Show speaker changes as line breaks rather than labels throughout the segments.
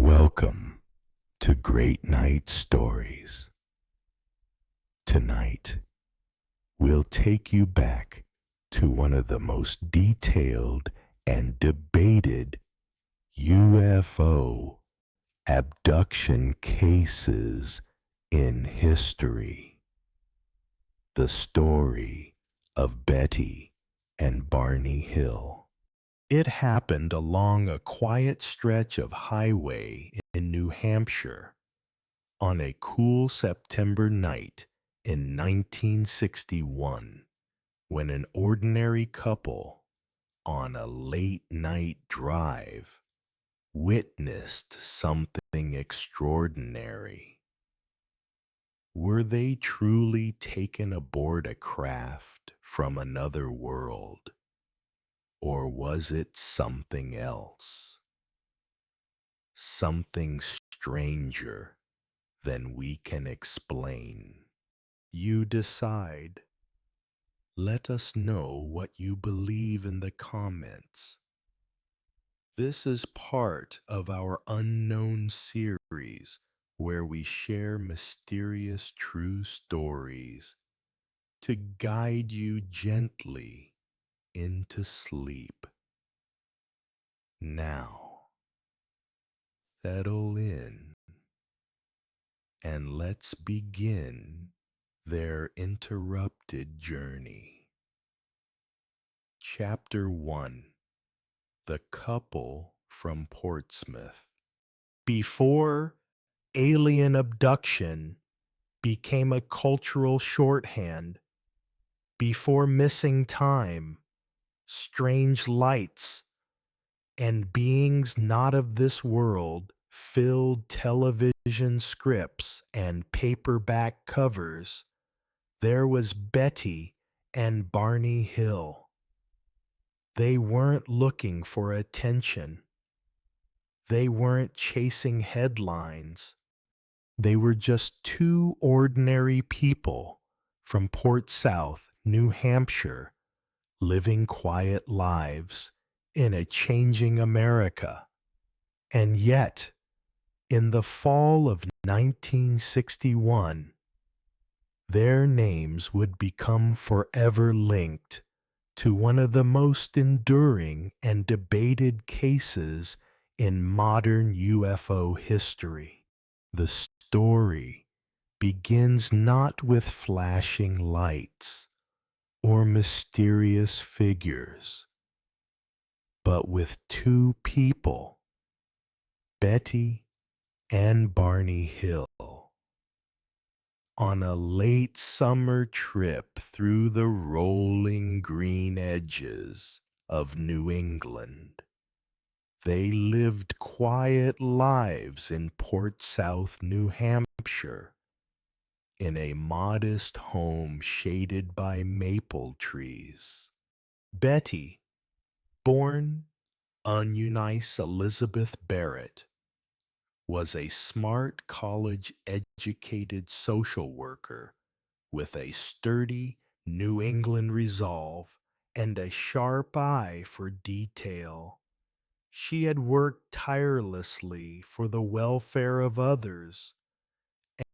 Welcome to Great Night Stories. Tonight, we'll take you back to one of the most detailed and debated UFO abduction cases in history. The story of Betty and Barney Hill. It happened along a quiet stretch of highway in New Hampshire on a cool September night in 1961 when an ordinary couple on a late-night drive witnessed something extraordinary. Were they truly taken aboard a craft from another world? Or was it something else? Something stranger than we can explain. You decide. Let us know what you believe in the comments. This is part of our Unknown series where we share mysterious true stories to guide you gently into sleep. Now, settle in and let's begin their interrupted journey. Chapter 1: The Couple from Portsmouth. Before alien abduction became a cultural shorthand, before missing time, strange lights, and beings not of this world filled television scripts and paperback covers, there was Betty and Barney Hill. They weren't looking for attention. They weren't chasing headlines. They were just two ordinary people from Port South, New Hampshire, living quiet lives in a changing America. And yet, in the fall of 1961, their names would become forever linked to one of the most enduring and debated cases in modern UFO history. The story begins not with flashing lights or mysterious figures, but with two people, Betty and Barney Hill, on a late summer trip through the rolling green edges of New England. They lived quiet lives in Port South, New Hampshire, in a modest home shaded by maple trees. Betty, born Eunice Elizabeth Barrett, was a smart college-educated social worker with a sturdy New England resolve and a sharp eye for detail. She had worked tirelessly for the welfare of others,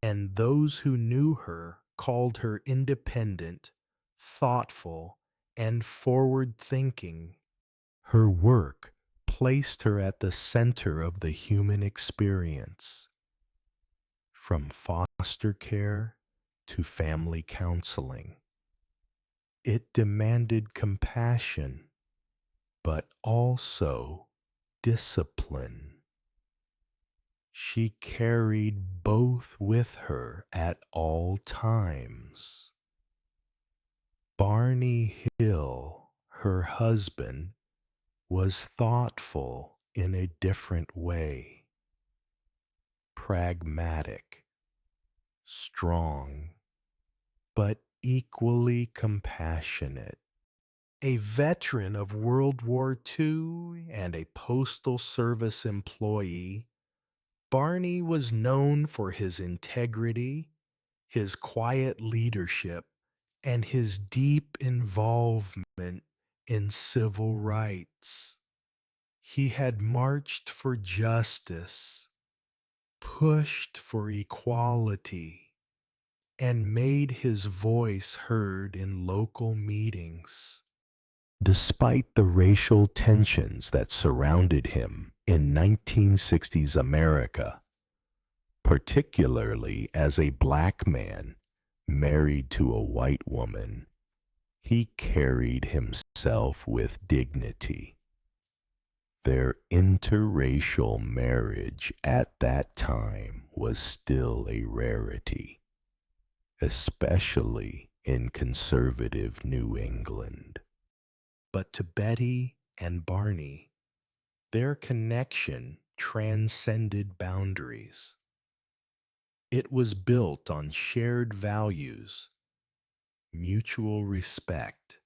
and those who knew her called her independent, thoughtful, and forward-thinking. Her work placed her at the center of the human experience, from foster care to family counseling. It demanded compassion, but also discipline. She carried both with her at all times. Barney Hill, her husband, was thoughtful in a different way. Pragmatic, strong, but equally compassionate. A veteran of World War II and a Postal Service employee, Barney was known for his integrity, his quiet leadership, and his deep involvement in civil rights. He had marched for justice, pushed for equality, and made his voice heard in local meetings. Despite the racial tensions that surrounded him in 1960s America, particularly as a black man married to a white woman, he carried himself with dignity. Their interracial marriage at that time was still a rarity, especially in conservative New England. But to Betty and Barney, their connection transcended boundaries. It was built on shared values, mutual respect,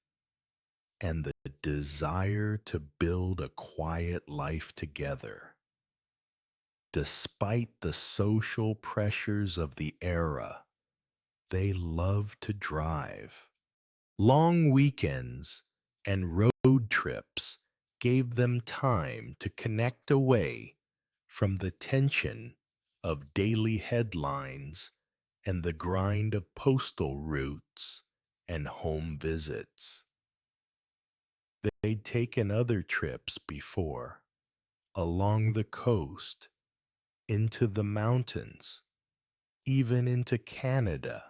and the desire to build a quiet life together. Despite the social pressures of the era, they loved to drive. Long weekends and road trips gave them time to connect away from the tension of daily headlines and the grind of postal routes and home visits. They'd taken other trips before, along the coast, into the mountains, even into Canada.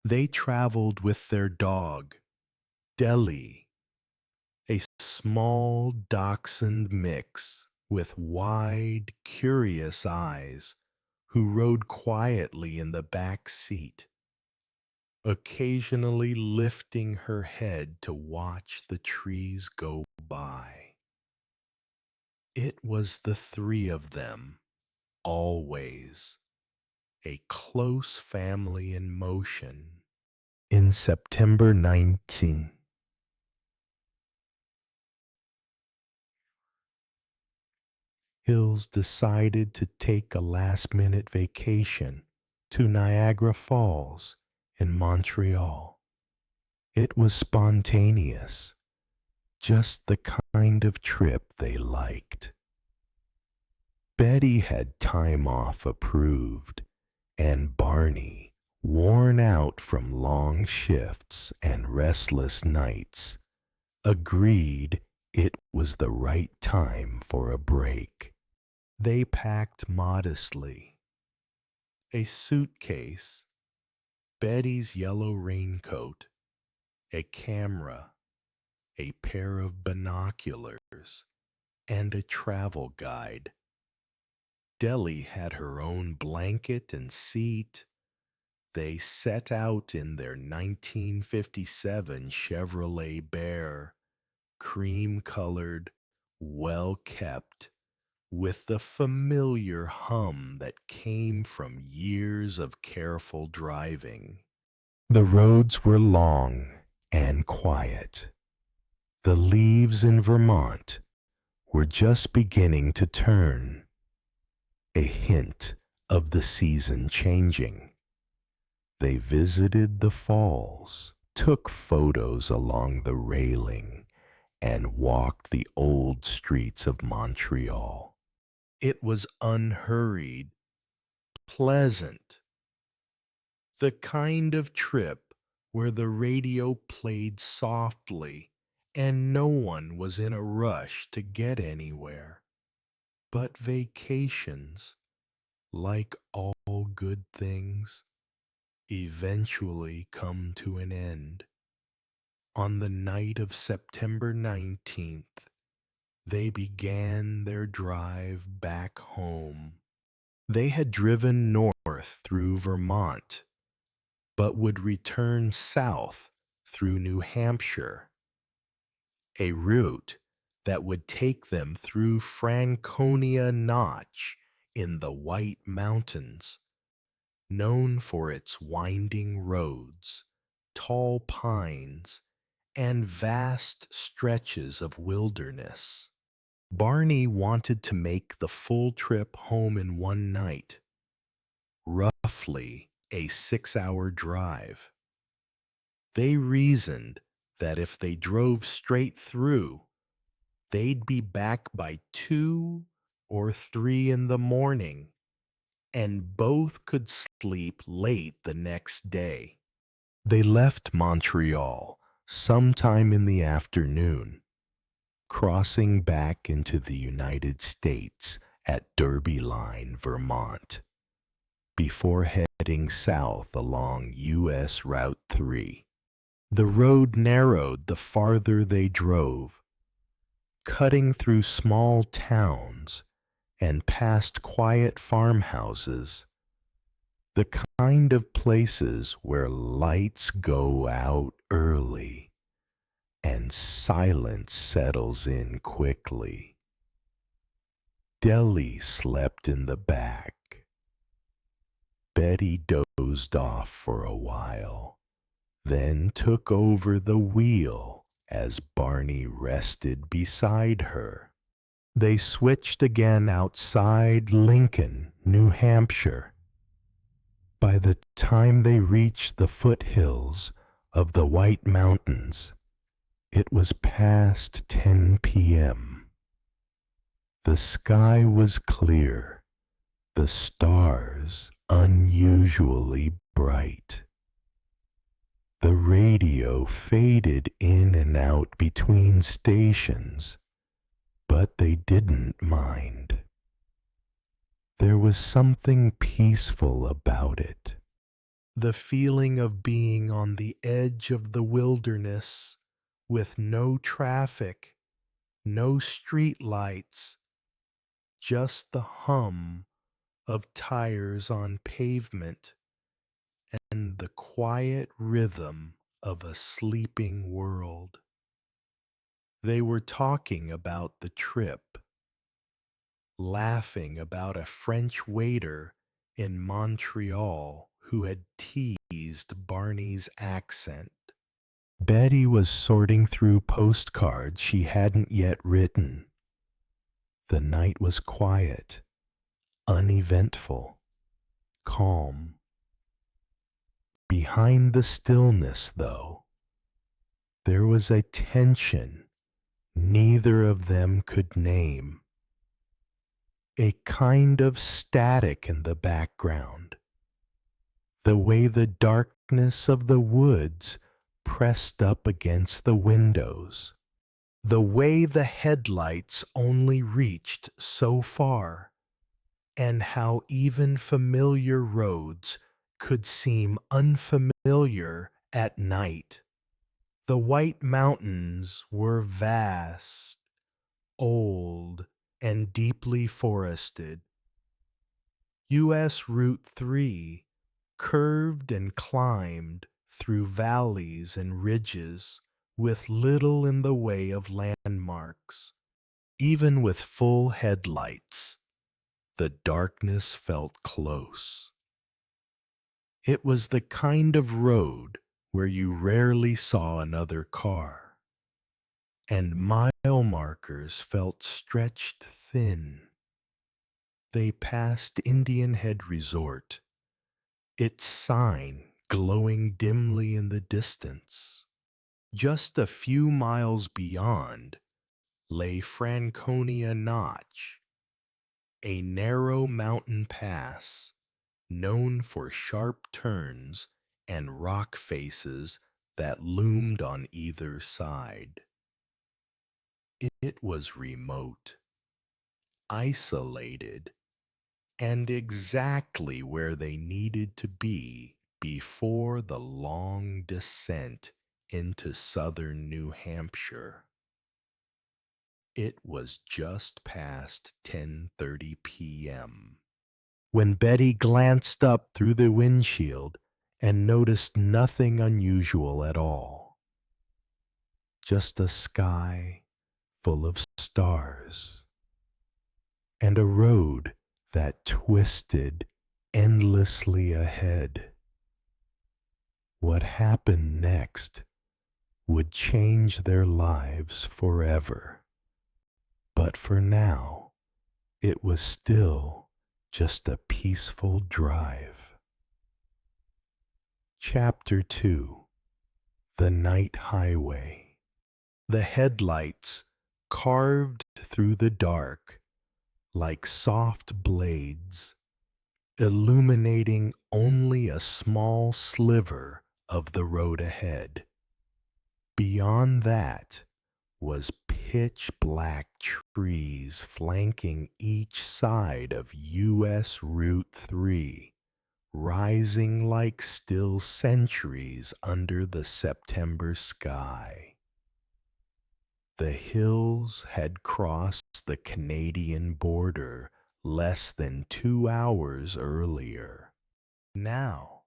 They traveled with their dog, Deli, a small dachshund mix with wide, curious eyes, who rode quietly in the back seat, occasionally lifting her head to watch the trees go by. It was the three of them, always, a close family in motion. In September 19, Hills decided to take a last-minute vacation to Niagara Falls in Montreal. It was spontaneous, just the kind of trip they liked. Betty had time off approved, and Barney, worn out from long shifts and restless nights, agreed it was the right time for a break. They packed modestly. A suitcase, Betty's yellow raincoat, a camera, a pair of binoculars, and a travel guide. Deli had her own blanket and seat. They set out in their 1957 Chevrolet Bear, cream-colored, well-kept, with the familiar hum that came from years of careful driving. The roads were long and quiet. The leaves in Vermont were just beginning to turn, a hint of the season changing. They visited the falls, took photos along the railing, and walked the old streets of Montreal. It was unhurried, pleasant, the kind of trip where the radio played softly and no one was in a rush to get anywhere. But vacations, like all good things, eventually come to an end. On the night of September 19th, they began their drive back home. They had driven north through Vermont, but would return south through New Hampshire, a route that would take them through Franconia Notch in the White Mountains, known for its winding roads, tall pines, and vast stretches of wilderness. Barney wanted to make the full trip home in one night, roughly a 6-hour drive. They reasoned that if they drove straight through, they'd be back by 2 or 3 in the morning, and both could sleep late the next day. They left Montreal sometime in the afternoon, crossing back into the United States at Derby Line, Vermont, before heading south along U.S. Route 3. The road narrowed the farther they drove, cutting through small towns and past quiet farmhouses, the kind of places where lights go out early and silence settles in quickly. Deli slept in the back. Betty dozed off for a while, then took over the wheel as Barney rested beside her. They switched again outside Lincoln, New Hampshire. By the time they reached the foothills of the White Mountains, it was past 10 p.m. The sky was clear, the stars unusually bright. The radio faded in and out between stations, but they didn't mind. There was something peaceful about it. The feeling of being on the edge of the wilderness with no traffic, no street lights, just the hum of tires on pavement and the quiet rhythm of a sleeping world. They were talking about the trip, laughing about a French waiter in Montreal who had teased Barney's accent. Betty was sorting through postcards she hadn't yet written. The night was quiet, uneventful, calm. Behind the stillness, though, there was a tension neither of them could name. A kind of static in the background, the way the darkness of the woods pressed up against the windows, the way the headlights only reached so far, and how even familiar roads could seem unfamiliar at night. The White Mountains were vast, old, and deeply forested. U.S. Route 3 curved and climbed through valleys and ridges with little in the way of landmarks. Even with full headlights, the darkness felt close. It was the kind of road where you rarely saw another car, and mile markers felt stretched thin. They passed Indian Head Resort, its sign glowing dimly in the distance. Just a few miles beyond lay Franconia Notch, a narrow mountain pass known for sharp turns and rock faces that loomed on either side. It was remote, isolated, and exactly where they needed to be before the long descent into southern New Hampshire. It was just past 10:30 p.m. when Betty glanced up through the windshield and noticed nothing unusual at all. Just a sky full of stars and a road that twisted endlessly ahead. What happened next would change their lives forever. But for now, it was still just a peaceful drive. Chapter 2: The Night Highway. The headlights carved through the dark like soft blades, illuminating only a small sliver of the road ahead. Beyond that was pitch black trees flanking each side of US Route 3, rising like still sentries under the September sky. The hills had crossed the Canadian border less than 2 hours earlier. Now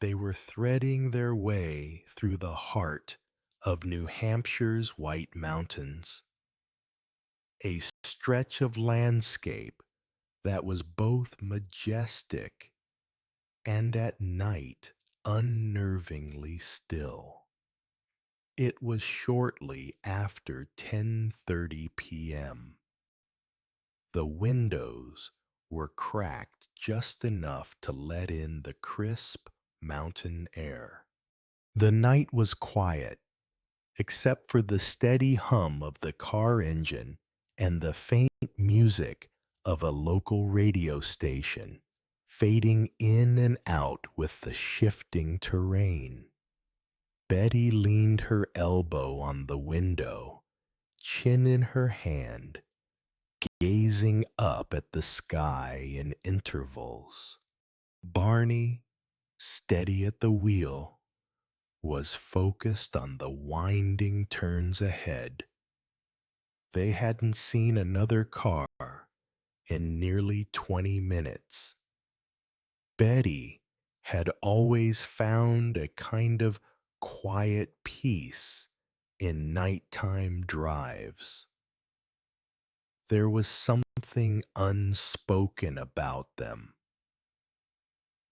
they were threading their way through the heart of New Hampshire's White Mountains, a stretch of landscape that was both majestic and at night unnervingly still. It was shortly after 10:30 p.m. The windows were cracked just enough to let in the crisp mountain air. The night was quiet, except for the steady hum of the car engine and the faint music of a local radio station, fading in and out with the shifting terrain. Betty leaned her elbow on the window, chin in her hand, gazing up at the sky in intervals. Barney, steady at the wheel, was focused on the winding turns ahead. They hadn't seen another car in nearly 20 minutes. Betty had always found a kind of quiet peace in nighttime drives. There was something unspoken about them.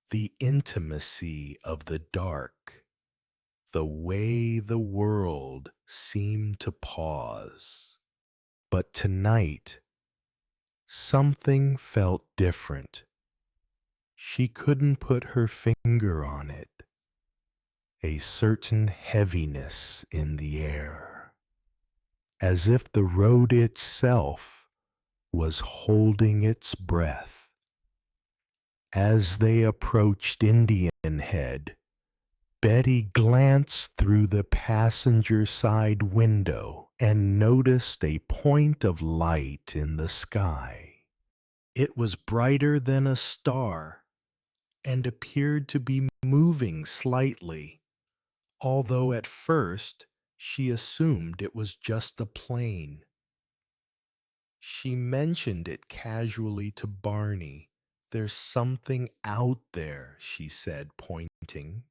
The intimacy of the dark, the way the world seemed to pause. But tonight, something felt different. She couldn't put her finger on it. A certain heaviness in the air, as if the road itself was holding its breath. As they approached Indian Head, Betty glanced through the passenger side window and noticed a point of light in the sky. It was brighter than a star and appeared to be moving slightly, although at first she assumed it was just a plane. She mentioned it casually to Barney. "There's something out there," she said, pointing.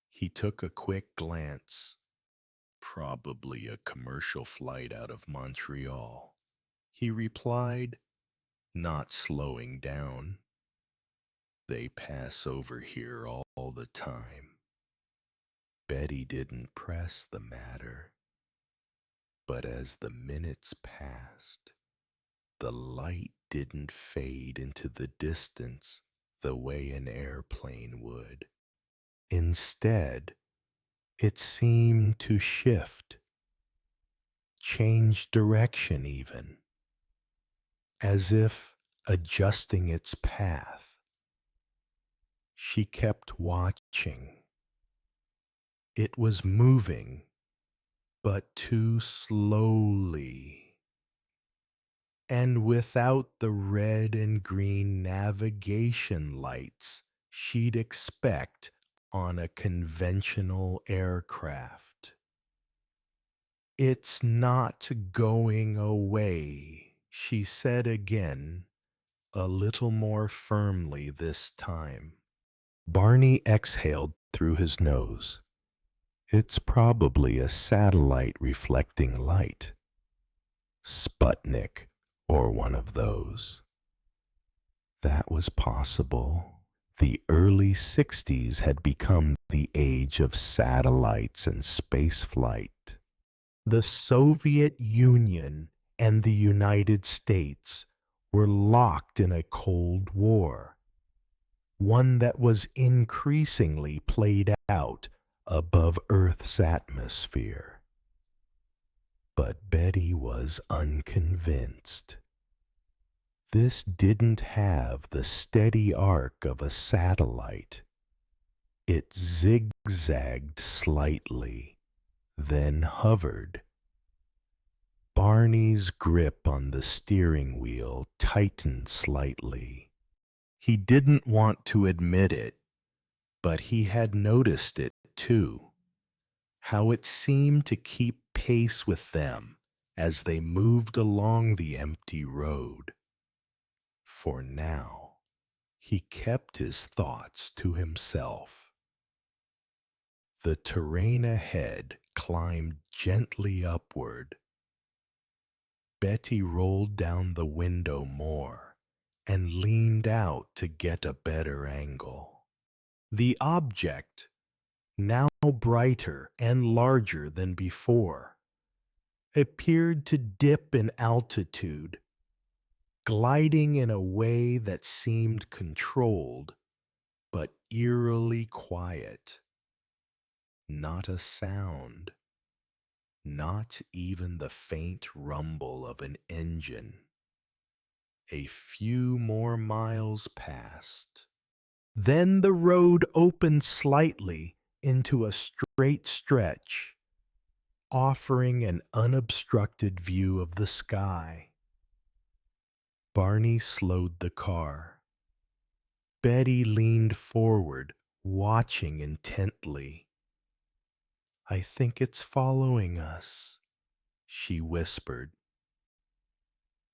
He took a quick glance. "Probably a commercial flight out of Montreal," he replied, not slowing down. "They pass over here all the time." Betty didn't press the matter, but as the minutes passed, the light didn't fade into the distance the way an airplane would. Instead, it seemed to shift, change direction even, as if adjusting its path. She kept watching. It was moving, but too slowly, and without the red and green navigation lights she'd expect on a conventional aircraft. "It's not going away," she said again, a little more firmly this time. Barney exhaled through his nose. "It's probably a satellite reflecting light. Sputnik or one of those." That was possible. The early 60s had become the age of satellites and spaceflight. The Soviet Union and the United States were locked in a Cold War, one that was increasingly played out above Earth's atmosphere. But Betty was unconvinced. This didn't have the steady arc of a satellite. It zigzagged slightly, then hovered. Barney's grip on the steering wheel tightened slightly. He didn't want to admit it, but he had noticed it too, how it seemed to keep pace with them as they moved along the empty road. For now, he kept his thoughts to himself. The terrain ahead climbed gently upward. Betty rolled down the window more and leaned out to get a better angle. The object, now brighter and larger than before, appeared to dip in altitude, gliding in a way that seemed controlled but eerily quiet. Not a sound, not even the faint rumble of an engine. A few more miles passed. Then the road opened slightly into a straight stretch, offering an unobstructed view of the sky. Barney slowed the car. Betty leaned forward, watching intently. "I think it's following us," she whispered.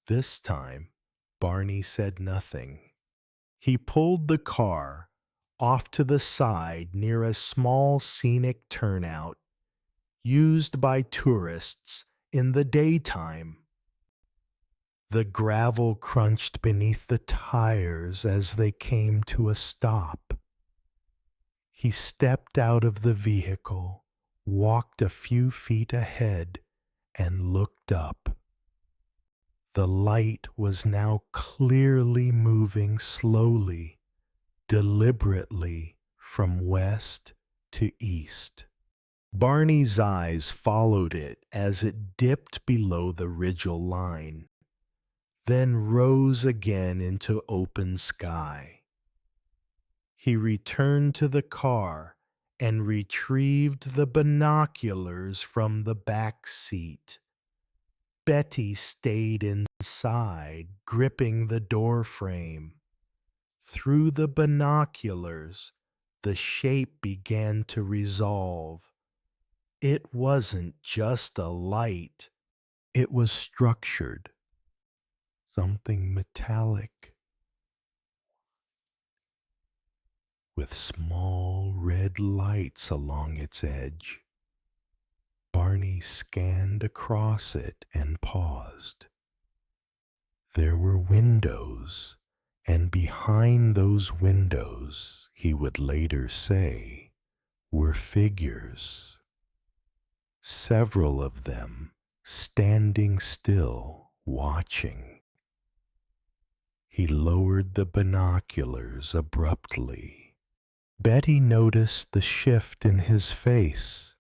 This time, Barney said nothing. He pulled the car off to the side near a small scenic turnout used by tourists in the daytime. The gravel crunched beneath the tires as they came to a stop. He stepped out of the vehicle, walked a few feet ahead, and looked up. The light was now clearly moving slowly, deliberately from west to east. Barney's eyes followed it as it dipped below the ridgeal line, then rose again into open sky. He returned to the car and retrieved the binoculars from the back seat. Betty stayed inside, gripping the door frame. Through the binoculars, the shape began to resolve. It wasn't just a light. It was structured. Something metallic, with small red lights along its edge. Barney scanned across it and paused. There were windows, and behind those windows, he would later say, were figures. Several of them standing still, watching. He lowered the binoculars abruptly. Betty noticed the shift in his face.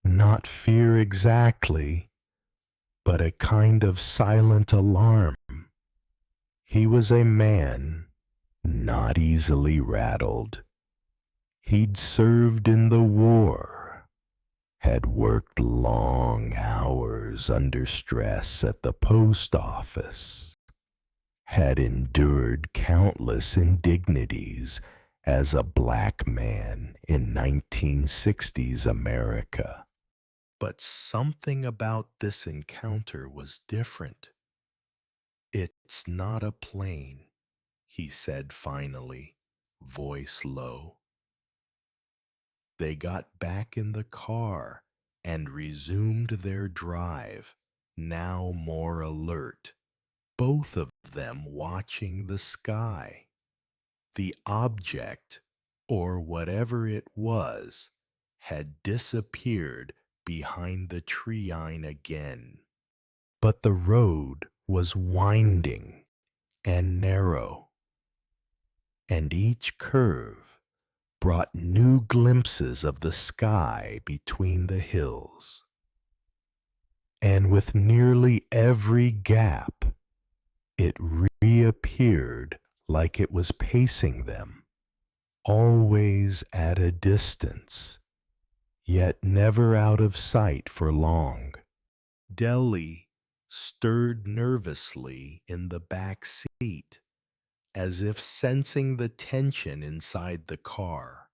Not fear exactly, but a kind of silent alarm. He was a man, not easily rattled. He'd served in the war, had worked long hours under stress at the post office, had endured countless indignities as a black man in 1960s America. But something about this encounter was different. "It's not a plane," he said finally, voice low. They got back in the car and resumed their drive, now more alert, both of them watching the sky. The object, or whatever it was, had disappeared behind the tree line again. But the road was winding and narrow, and each curve brought new glimpses of the sky between the hills. And with nearly every gap, it reappeared like it was pacing them, always at a distance, yet never out of sight for long. Deli stirred nervously in the back seat, as if sensing the tension inside the car.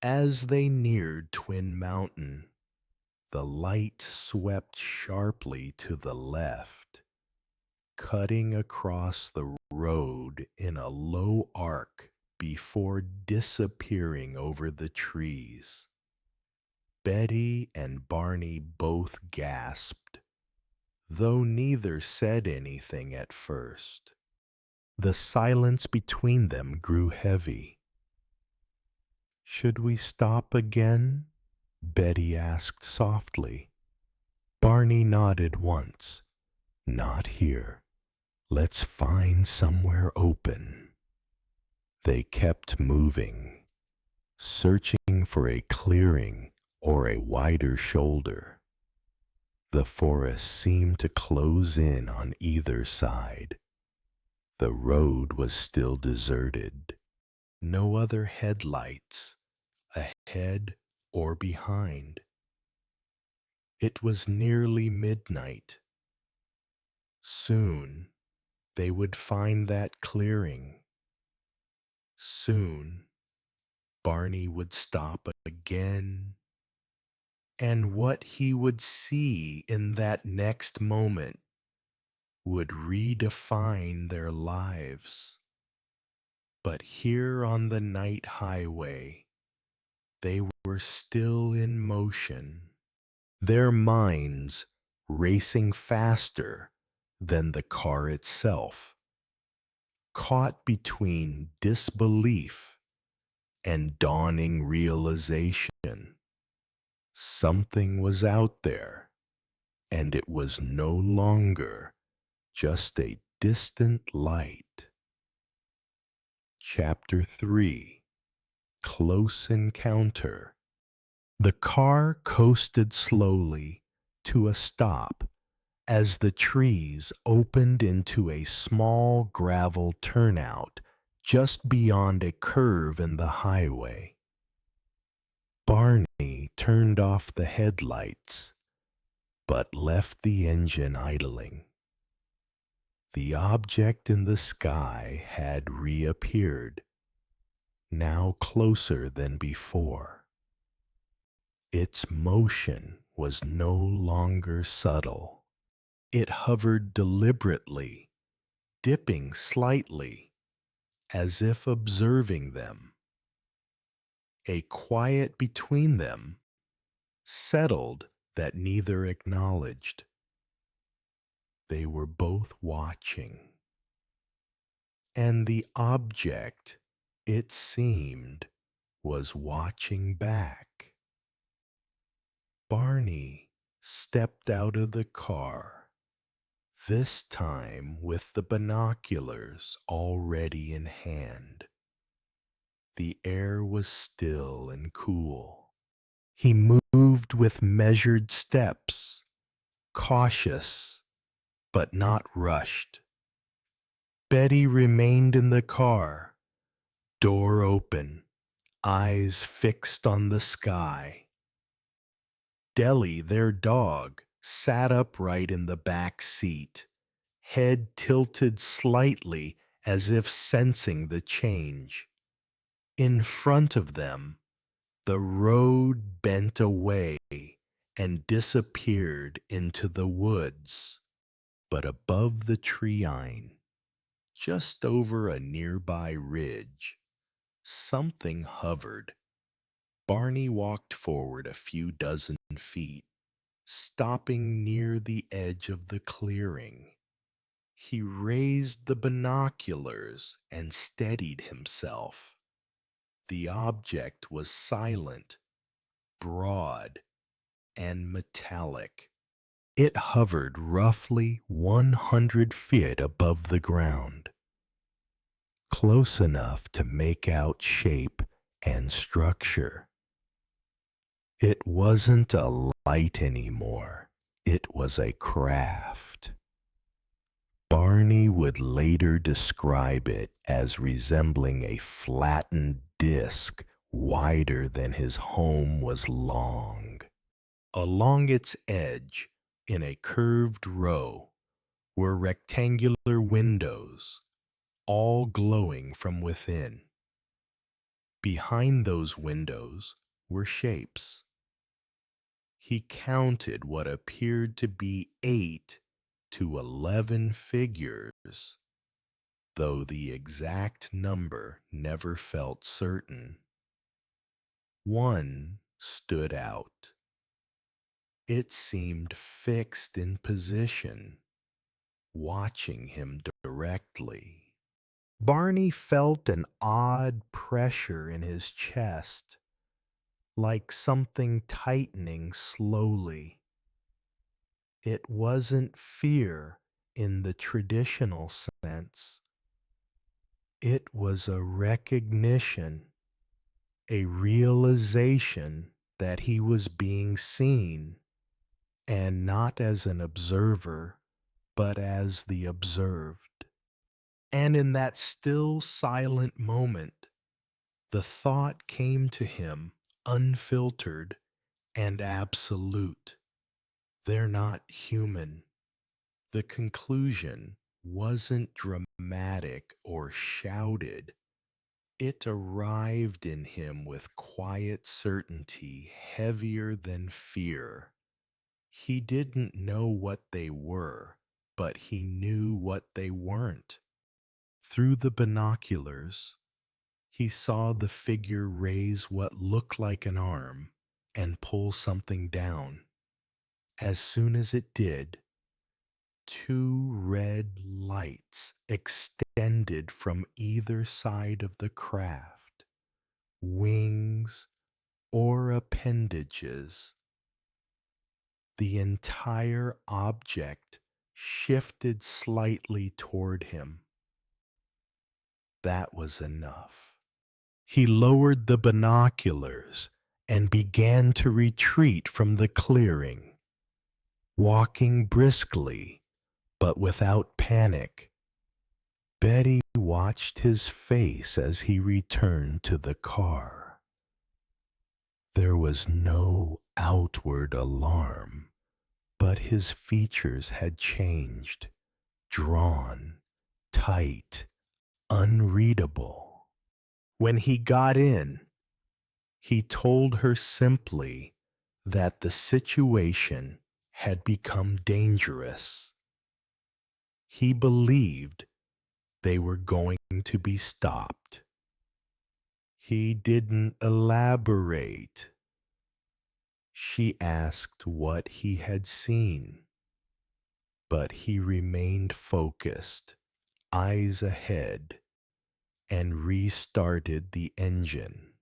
As they neared Twin Mountain, the light swept sharply to the left, cutting across the road in a low arc before disappearing over the trees. Betty and Barney both gasped, though neither said anything at first. The silence between them grew heavy. "Should we stop again?" Betty asked softly. Barney nodded once. "Not here. Let's find somewhere open." They kept moving, searching for a clearing or a wider shoulder. The forest seemed to close in on either side. The road was still deserted. No other headlights, ahead or behind. It was nearly midnight. Soon they would find that clearing. Soon Barney would stop again, and what he would see in that next moment would redefine their lives. But here on the night highway, they were still in motion, their minds racing faster than the car itself, caught between disbelief and dawning realization. Something was out there, and it was no longer just a distant light. Chapter 3: Close Encounter. The car coasted slowly to a stop as the trees opened into a small gravel turnout just beyond a curve in the highway. Barney turned off the headlights, but left the engine idling. The object in the sky had reappeared, now closer than before. Its motion was no longer subtle. It hovered deliberately, dipping slightly, as if observing them. A quiet between them settled that neither acknowledged. They were both watching. And the object, it seemed, was watching back. Barney stepped out of the car, this time with the binoculars already in hand. The air was still and cool. He moved with measured steps, cautious but not rushed. Betty remained in the car, door open, eyes fixed on the sky. Deli, their dog, sat upright in the back seat, head tilted slightly as if sensing the change. In front of them, the road bent away and disappeared into the woods. But above the treeline, just over a nearby ridge, something hovered. Barney walked forward a few dozen feet, stopping near the edge of the clearing. He raised the binoculars and steadied himself. The object was silent, broad, and metallic. It hovered roughly 100 feet above the ground, close enough to make out shape and structure. It wasn't a light anymore. It was a craft. Barney would later describe it as resembling a flattened disc wider than his home was long. Along its edge, in a curved row, were rectangular windows, all glowing from within. Behind those windows were shapes. He counted what appeared to be 8 to 11 figures, though the exact number never felt certain. One stood out. It seemed fixed in position, watching him directly. Barney felt an odd pressure in his chest, like something tightening slowly. It wasn't fear in the traditional sense. It was a recognition, a realization that he was being seen, and not as an observer, but as the observed. And in that still silent moment, the thought came to him unfiltered and absolute. They're not human. The conclusion wasn't dramatic or shouted. It arrived in him with quiet certainty, heavier than fear. He didn't know what they were, but he knew what they weren't. Through the binoculars, he saw the figure raise what looked like an arm and pull something down. As soon as it did, 2 red lights extended from either side of the craft, wings or appendages. The entire object shifted slightly toward him. That was enough. He lowered the binoculars and began to retreat from the clearing, walking briskly but without panic. Betty watched his face as he returned to the car. There was no outward alarm, but his features had changed, drawn, tight, unreadable. When he got in, he told her simply that the situation had become dangerous. He believed they were going to be stopped. He didn't elaborate. She asked what he had seen, but he remained focused, eyes ahead, and restarted the engine.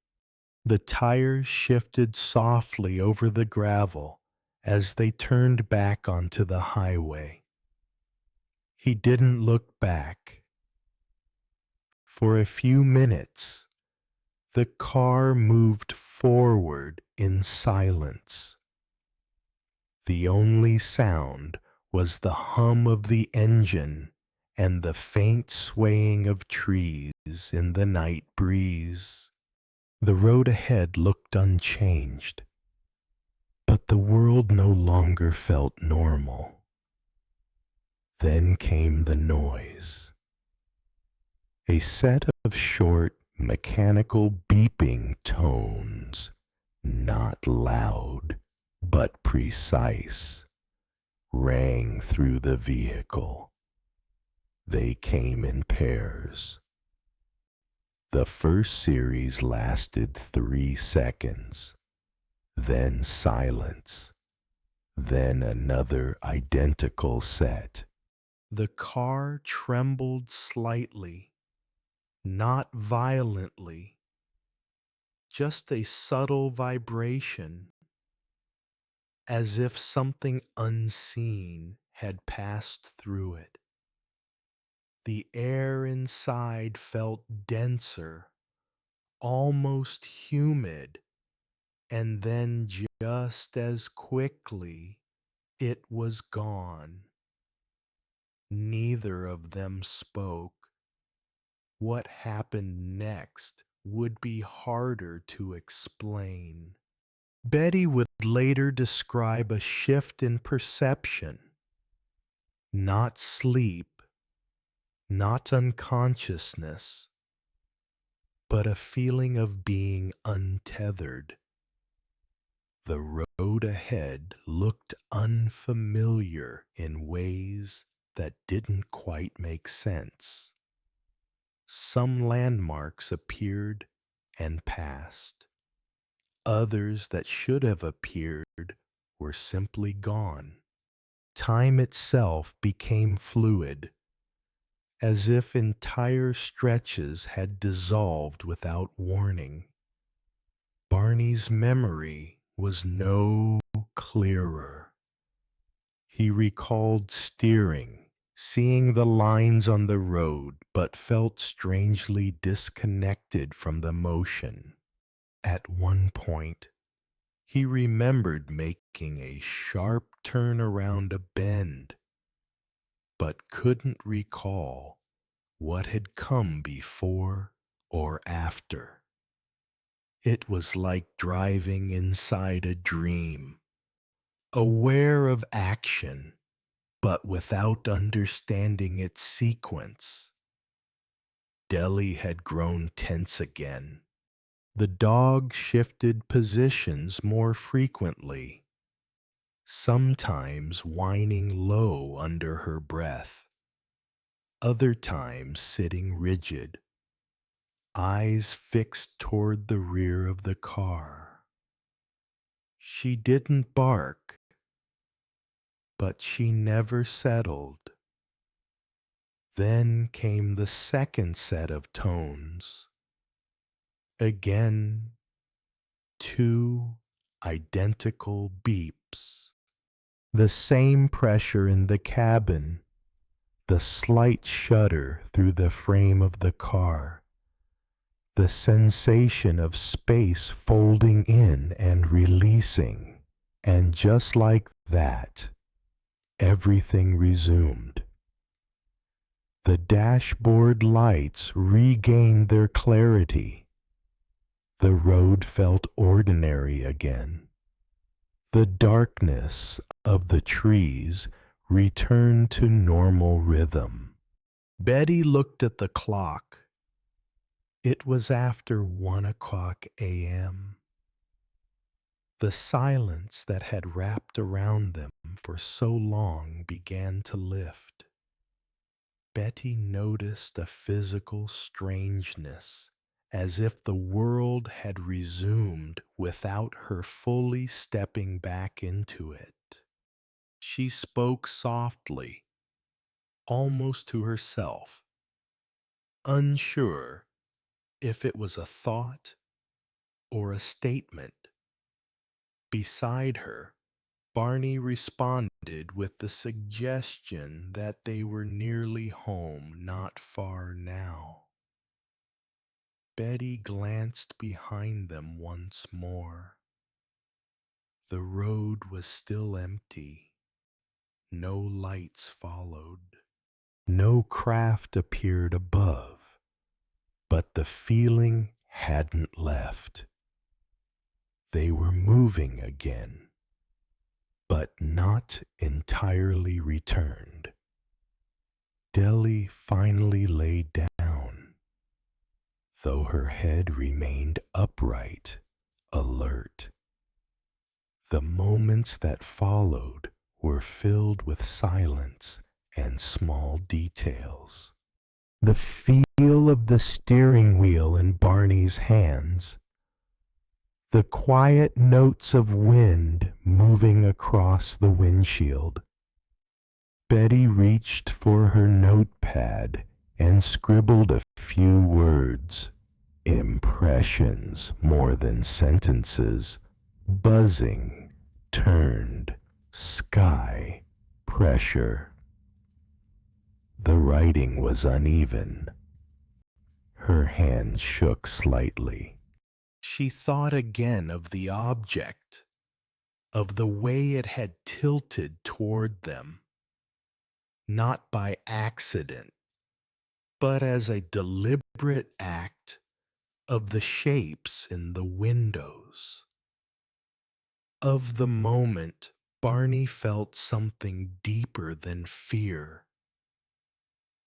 The tires shifted softly over the gravel as they turned back onto the highway. He didn't look back. For a few minutes, the car moved forward in silence. The only sound was the hum of the engine and the faint swaying of trees in the night breeze. The road ahead looked unchanged, but the world no longer felt normal. Then came the noise. A set of short, mechanical beeping tones, not loud, but precise, rang through the vehicle. They came in pairs. The first series lasted 3 seconds, then silence, then another identical set. The car trembled slightly, not violently, just a subtle vibration, as if something unseen had passed through it. The air inside felt denser, almost humid, and then just as quickly it was gone. Neither of them spoke. What happened next would be harder to explain. Betty would later describe a shift in perception. Not sleep, not unconsciousness, but a feeling of being untethered. The road ahead looked unfamiliar in ways that didn't quite make sense. Some landmarks appeared and passed. Others that should have appeared were simply gone. Time itself became fluid, as if entire stretches had dissolved without warning. Barney's memory was no clearer. He recalled steering, seeing the lines on the road, but felt strangely disconnected from the motion. At one point, he remembered making a sharp turn around a bend, but couldn't recall what had come before or after. It was like driving inside a dream, aware of action, but without understanding its sequence. Deli had grown tense again. The dog shifted positions more frequently, sometimes whining low under her breath, other times sitting rigid, eyes fixed toward the rear of the car. She didn't bark, but she never settled. Then came the second set of tones. Again, two identical beeps. The same pressure in the cabin, the slight shudder through the frame of the car, the sensation of space folding in and releasing, and just like that, everything resumed. The dashboard lights regained their clarity. The road felt ordinary again. The darkness of the trees returned to normal rhythm. Betty looked at the clock. It was after 1 o'clock a.m. The silence that had wrapped around them for so long began to lift. Betty noticed a physical strangeness, as if the world had resumed without her fully stepping back into it. She spoke softly, almost to herself, unsure if it was a thought or a statement. Beside her, Barney responded with the suggestion that they were nearly home, not far now. Betty glanced behind them once more. The road was still empty. No lights followed. No craft appeared above, but the feeling hadn't left. They were moving again, but not entirely returned. Deli finally lay down, though her head remained upright, alert. The moments that followed were filled with silence and small details. The feel of the steering wheel in Barney's hands, the quiet notes of wind moving across the windshield. Betty reached for her notepad and scribbled a few words, impressions more than sentences, buzzing, turned, sky, pressure. The writing was uneven. Her hand shook slightly. She thought again of the object, of the way it had tilted toward them. not by accident, but as a deliberate act of the shapes in the windows. Of the moment, Barney felt something deeper than fear.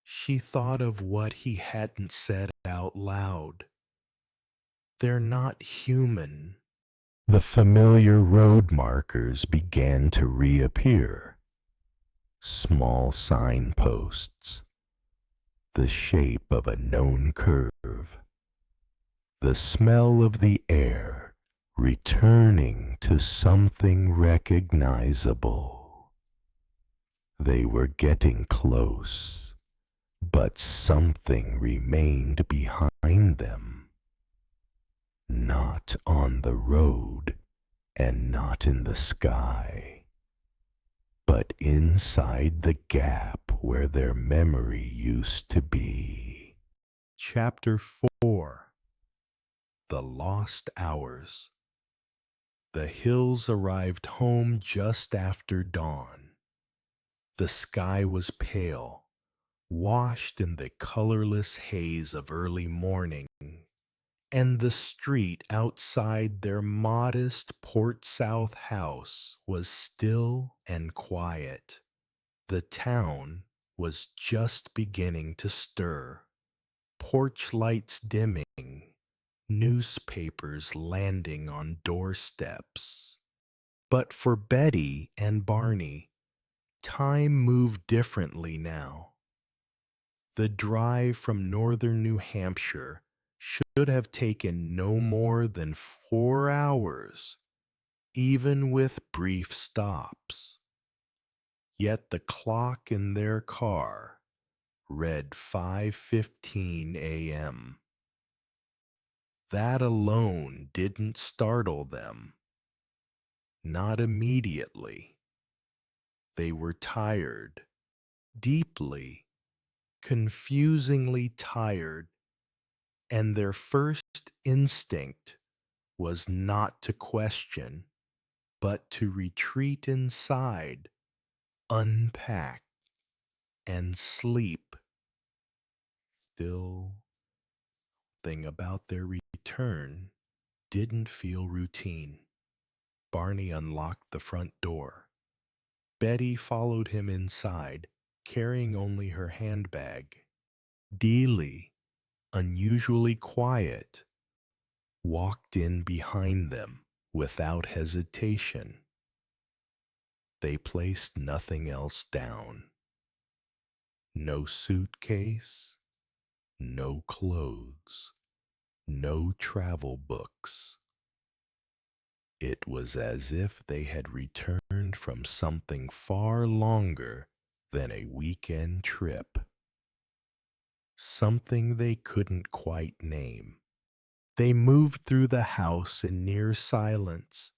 She thought of what he hadn't said out loud. They're not human. The familiar road markers began to reappear. Small signposts, the shape of a known curve, the smell of the air returning to something recognizable. They were getting close, but something remained behind them. Not on the road and not in the sky, but inside the gap where their memory used to be. Chapter 4. The Lost Hours. The Hills arrived home just after dawn. The sky was pale, washed in the colorless haze of early morning, and the street outside their modest Port South house was still and quiet. The town was just beginning to stir, porch lights dimming, newspapers landing on doorsteps. But for Betty and Barney, time moved differently now. The drive from northern New Hampshire should have taken no more than 4 hours, even with brief stops. Yet the clock in their car read 5:15 a.m. That alone didn't startle them. Not immediately. They were tired, deeply, confusingly tired, and their first instinct was not to question, but to retreat inside, unpack, and sleep. Still, thing about their return didn't feel routine. Barney unlocked the front door. Betty followed him inside, carrying only her handbag. Dealey, unusually quiet, walked in behind them without hesitation. They placed nothing else down. No suitcase, no clothes, no travel books. It was as if they had returned from something far longer than a weekend trip. Something they couldn't quite name. They moved through the house in near silence,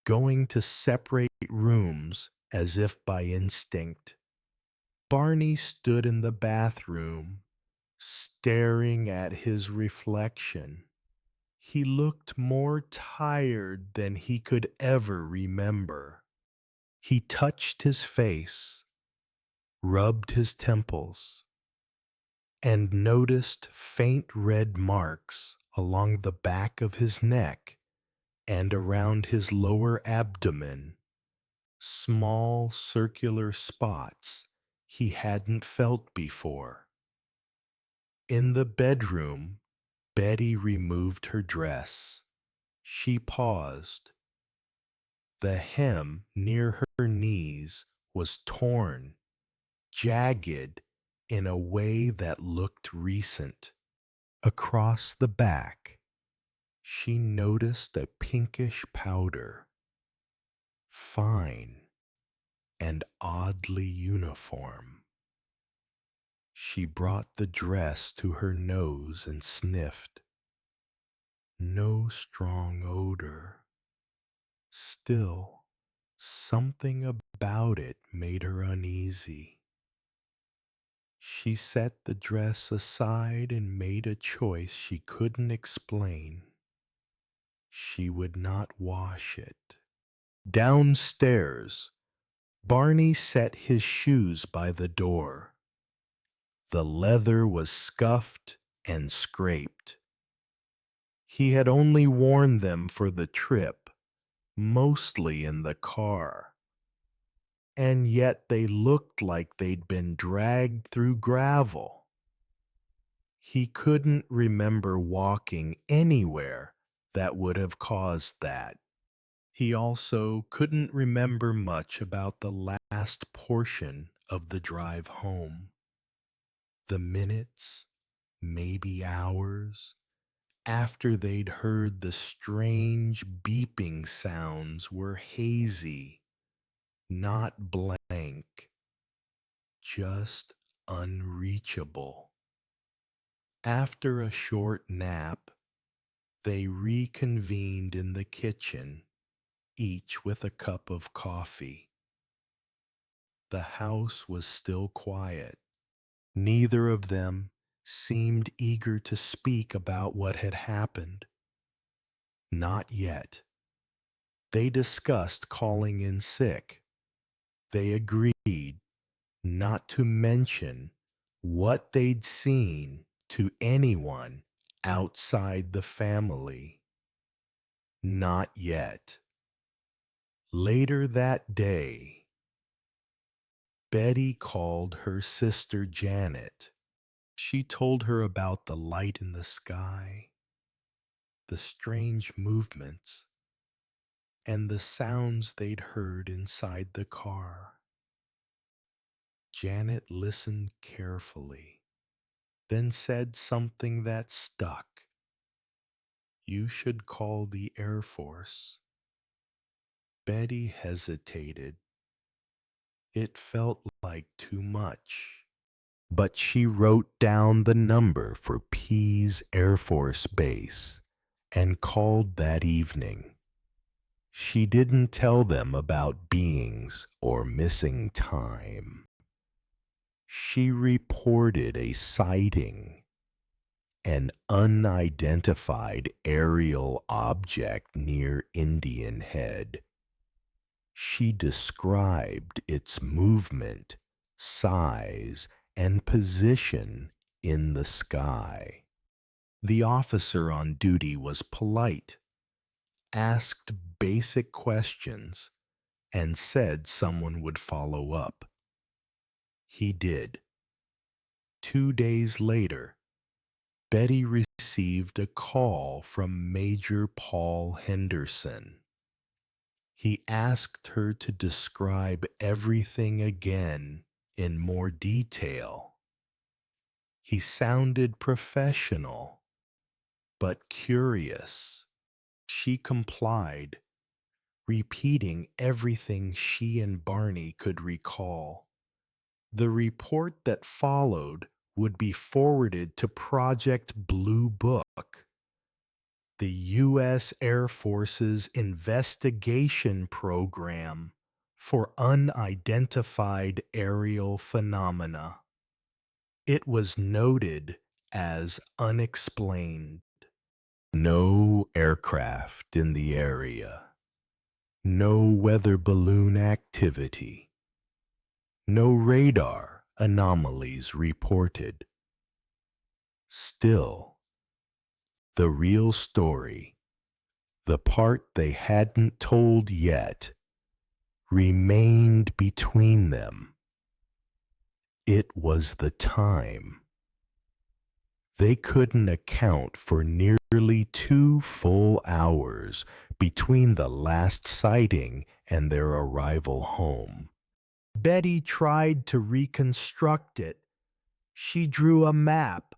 going to separate rooms as if by instinct. Barney stood in the bathroom, staring at his reflection. He looked more tired than he could ever remember. He touched his face, rubbed his temples, and noticed faint red marks along the back of his neck and around his lower abdomen, small circular spots he hadn't felt before. In the bedroom, Betty removed her dress. She paused. The hem near her knees was torn, jagged in a way that looked recent. Across the back, she noticed a pinkish powder, fine and oddly uniform. She brought the dress to her nose and sniffed. No strong odor. Still, something about it made her uneasy. She set the dress aside and made a choice she couldn't explain. She would not wash it. Downstairs, Barney set his shoes by the door. The leather was scuffed and scraped. He had only worn them for the trip, mostly in the car, and yet they looked like they'd been dragged through gravel. He couldn't remember walking anywhere that would have caused that. He also couldn't remember much about the last portion of the drive home. The minutes, maybe hours, after they'd heard the strange beeping sounds were hazy, not blank, just unreachable. After a short nap, they reconvened in the kitchen, each with a cup of coffee. The house was still quiet. Neither of them seemed eager to speak about what had happened. Not yet. They discussed calling in sick. They agreed not to mention what they'd seen to anyone outside the family. Not yet. Later that day, Betty called her sister Janet. She told her about the light in the sky, the strange movements, and the sounds they'd heard inside the car. Janet listened carefully, then said something that stuck. "You should call the Air Force." Betty hesitated. It felt like too much. But she wrote down the number for Pease Air Force Base and called that evening. She didn't tell them about beings or missing time. She reported a sighting, an unidentified aerial object near Indian Head. She described its movement, size, and position in the sky. The officer on duty was polite, asked basic questions, and said someone would follow up. He did. 2 days later, Betty received a call from Major Paul Henderson. He asked her to describe everything again in more detail. He sounded professional, but curious. She complied, repeating everything she and Barney could recall. The report that followed would be forwarded to Project Blue Book, the U.S. Air Force's investigation program for unidentified aerial phenomena. It was noted as unexplained. No aircraft in the area. No weather balloon activity. No radar anomalies reported. Still, the real story, the part they hadn't told yet, remained between them. It was the time. They couldn't account for nearly 2 full hours between the last sighting and their arrival home. Betty tried to reconstruct it. She drew a map.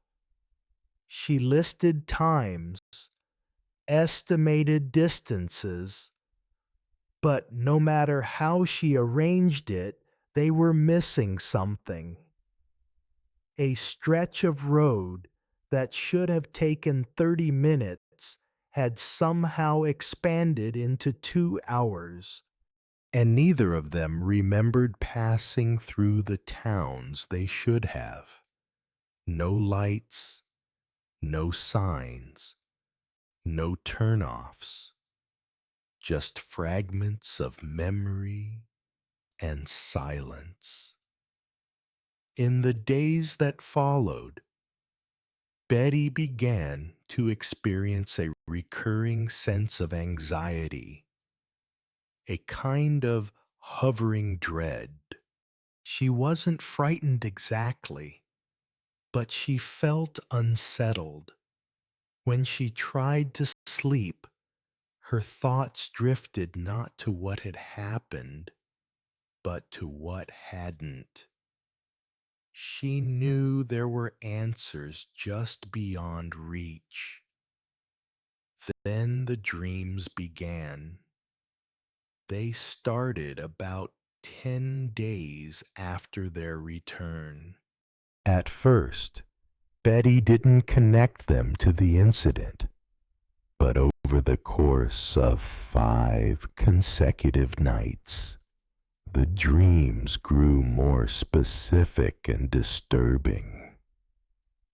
She listed times, estimated distances, but no matter how she arranged it, they were missing something. A stretch of road that should have taken 30 minutes had somehow expanded into 2 hours, and neither of them remembered passing through the towns they should have. No lights, no signs, no turnoffs, just fragments of memory and silence. In the days that followed, Betty began to experience a recurring sense of anxiety, a kind of hovering dread. She wasn't frightened exactly, but she felt unsettled. When she tried to sleep, her thoughts drifted not to what had happened, but to what hadn't. She knew there were answers just beyond reach. Then the dreams began. They started about 10 days after their return. At first, Betty didn't connect them to the incident, but over the course of 5 consecutive nights, the dreams grew more specific and disturbing.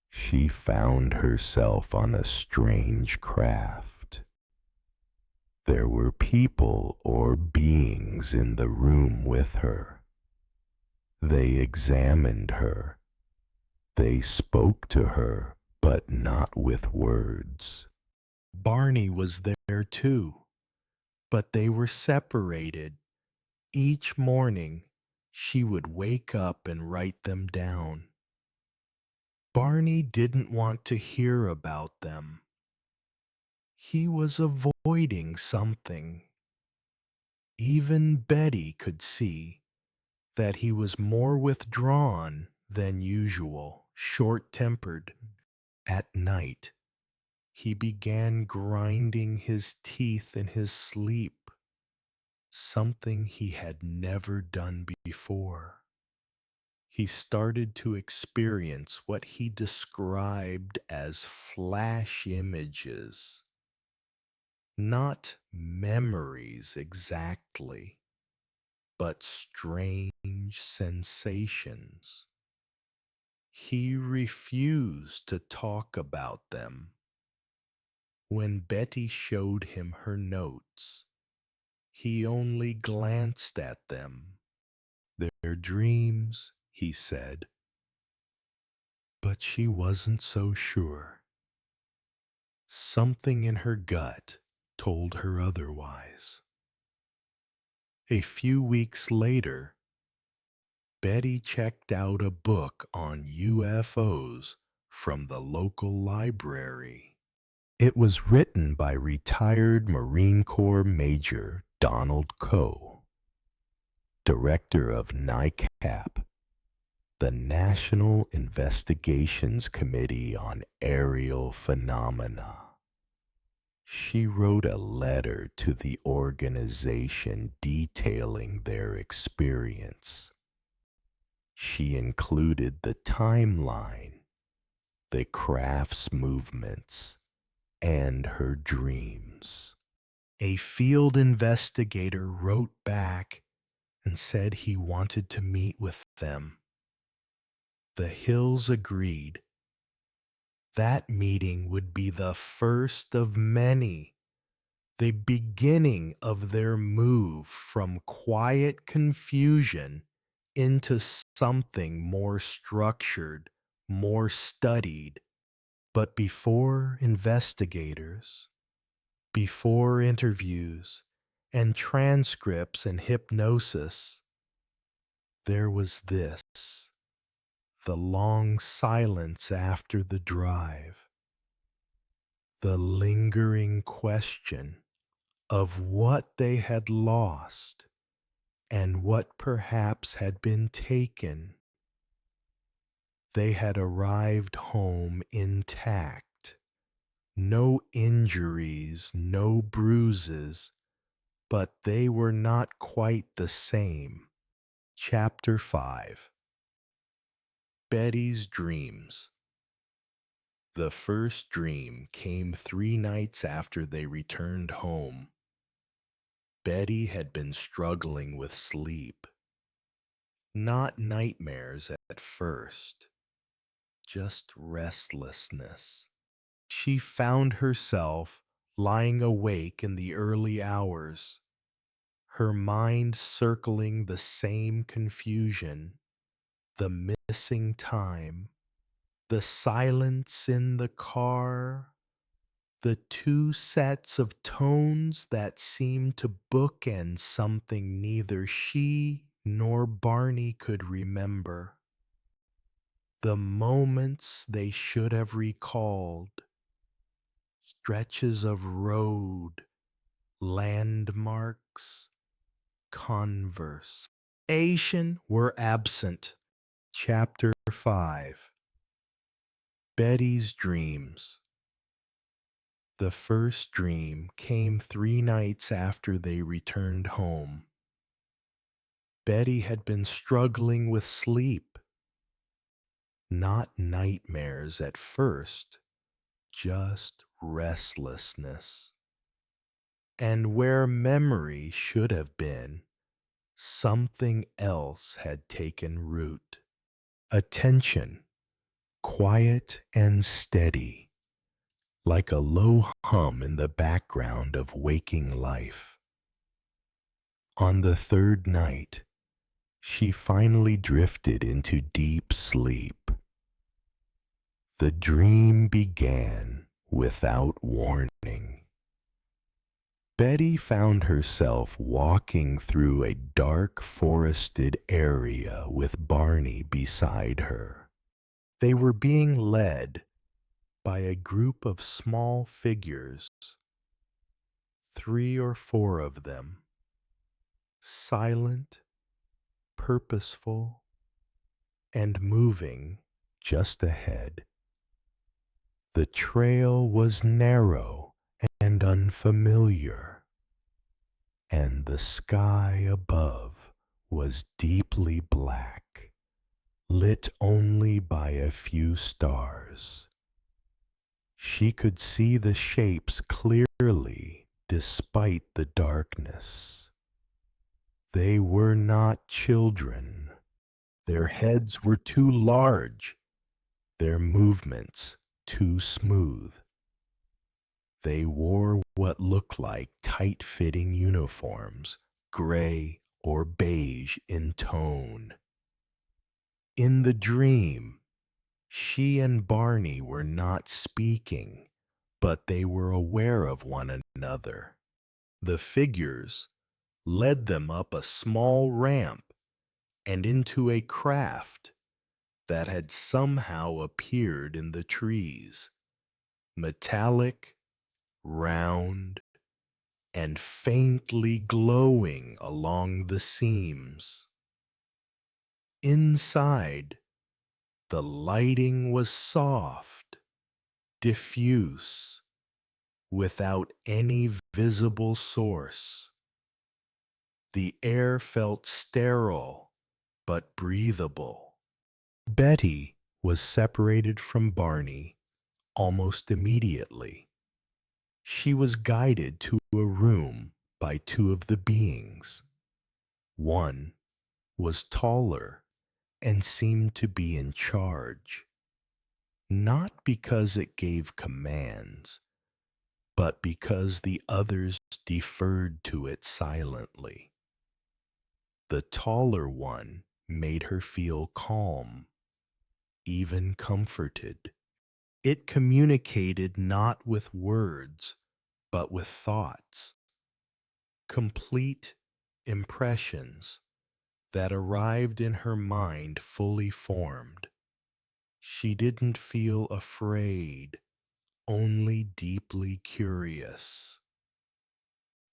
She found herself on a strange craft. There were people or beings in the room with her. They examined her. They spoke to her, but not with words. Barney was there too, but they were separated. Each morning, she would wake up and write them down. Barney didn't want to hear about them. He was avoiding something. Even Betty could see that he was more withdrawn than usual, short-tempered. At night, he began grinding his teeth in his sleep, something he had never done before. He started to experience what he described as flash images, not memories exactly, but strange sensations. He refused to talk about them. When Betty showed him her notes, he only glanced at them. "They're dreams," he said. But she wasn't so sure. Something in her gut told her otherwise. A few weeks later, Betty checked out a book on UFOs from the local library. It was written by retired Marine Corps Major Donald Coe, director of NICAP, the National Investigations Committee on Aerial Phenomena. She wrote a letter to the organization detailing their experience. She included the timeline, the craft's movements, and her dreams. A field investigator wrote back and said he wanted to meet with them. The Hills agreed. That meeting would be the first of many, the beginning of their move from quiet confusion into something more structured, more studied. But before investigators, before interviews and transcripts and hypnosis, there was this, the long silence after the drive, the lingering question of what they had lost and what perhaps had been taken. They had arrived home intact, no injuries, no bruises, but they were not quite the same. Chapter 5. Betty's Dreams. The first dream came 3 nights after they returned home. Betty had been struggling with sleep. Not nightmares at first, just restlessness. She found herself lying awake in the early hours. her mind circling the same confusion, the missing time, the silence in the car, the two sets of tones that seemed to bookend something neither she nor Barney could remember. The moments they should have recalled, stretches of road, landmarks, conversation were absent. Chapter 5. Betty's Dreams. The first dream came 3 nights after they returned home. Betty had been struggling with sleep. Not nightmares at first, just restlessness. And where memory should have been, something else had taken root. Attention, quiet and steady, like a low hum in the background of waking life. On the third night, she finally drifted into deep sleep. The dream began without warning. Betty found herself walking through a dark forested area with Barney beside her. They were being led by a group of small figures, 3 or 4 of them, silent, purposeful, and moving just ahead. The trail was narrow and unfamiliar, and the sky above was deeply black, lit only by a few stars. She could see the shapes clearly despite the darkness. They were not children. Their heads were too large, their movements too smooth. They wore what looked like tight-fitting uniforms, gray or beige in tone. In the dream, she and Barney were not speaking, but they were aware of one another. The figures led them up a small ramp and into a craft that had somehow appeared in the trees, metallic, round, and faintly glowing along the seams. Inside, the lighting was soft, diffuse, without any visible source. The air felt sterile but breathable. Betty was separated from Barney almost immediately. She was guided to a room by 2 of the beings. One was taller and seemed to be in charge, not because it gave commands, but because the others deferred to it silently. The taller one made her feel calm, even comforted. It communicated not with words, but with thoughts, complete impressions that arrived in her mind fully formed. She didn't feel afraid, only deeply curious.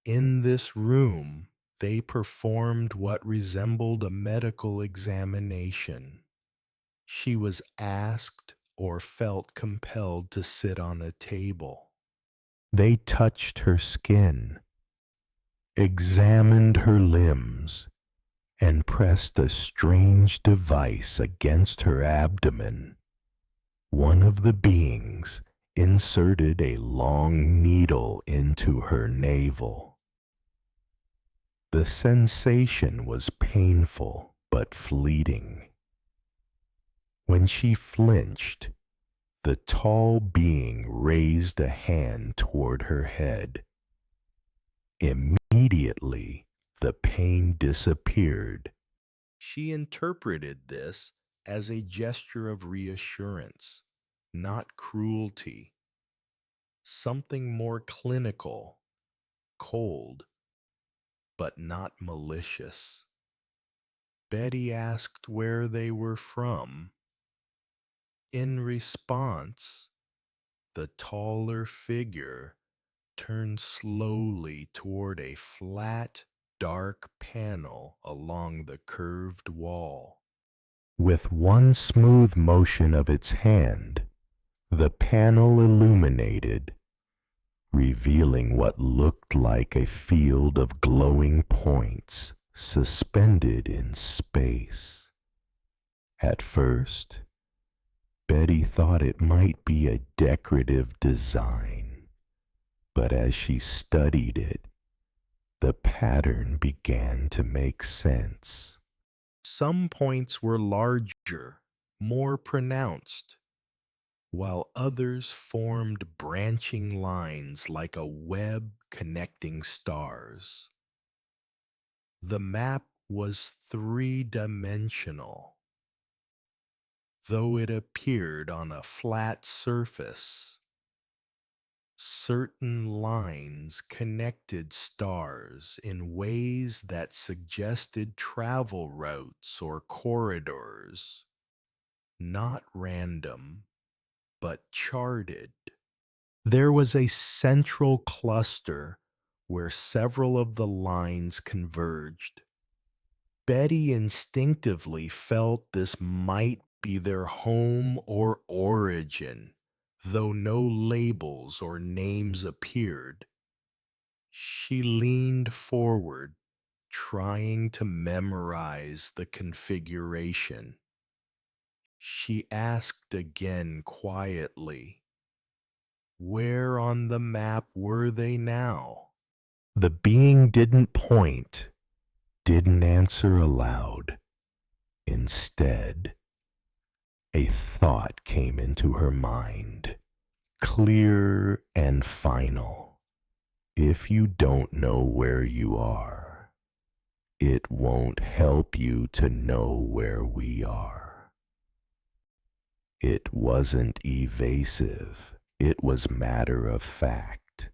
In this room, they performed what resembled a medical examination. She was asked or felt compelled to sit on a table. They touched her skin, examined her limbs, and pressed a strange device against her abdomen. One of the beings inserted a long needle into her navel. The sensation was painful but fleeting. When she flinched, the tall being raised a hand toward her head. Immediately, the pain disappeared. She interpreted this as a gesture of reassurance, not cruelty, something more clinical, cold, but not malicious. Betty asked where they were from. In response, the taller figure turned slowly toward a flat, dark panel along the curved wall. With one smooth motion of its hand, the panel illuminated, revealing what looked like a field of glowing points suspended in space. At first, Betty thought it might be a decorative design, but as she studied it, the pattern began to make sense. Some points were larger, more pronounced, while others formed branching lines like a web connecting stars. The map was three-dimensional, though it appeared on a flat surface. Certain lines connected stars in ways that suggested travel routes or corridors, not random, but charted. There was a central cluster where several of the lines converged. Betty instinctively felt this might be their home or origin, though no labels or names appeared. She leaned forward, trying to memorize the configuration. She asked again quietly, where on the map were they now? The being didn't point, didn't answer aloud. Instead, a thought came into her mind, clear and final. If you don't know where you are, it won't help you to know where we are. It wasn't evasive. It was matter of fact.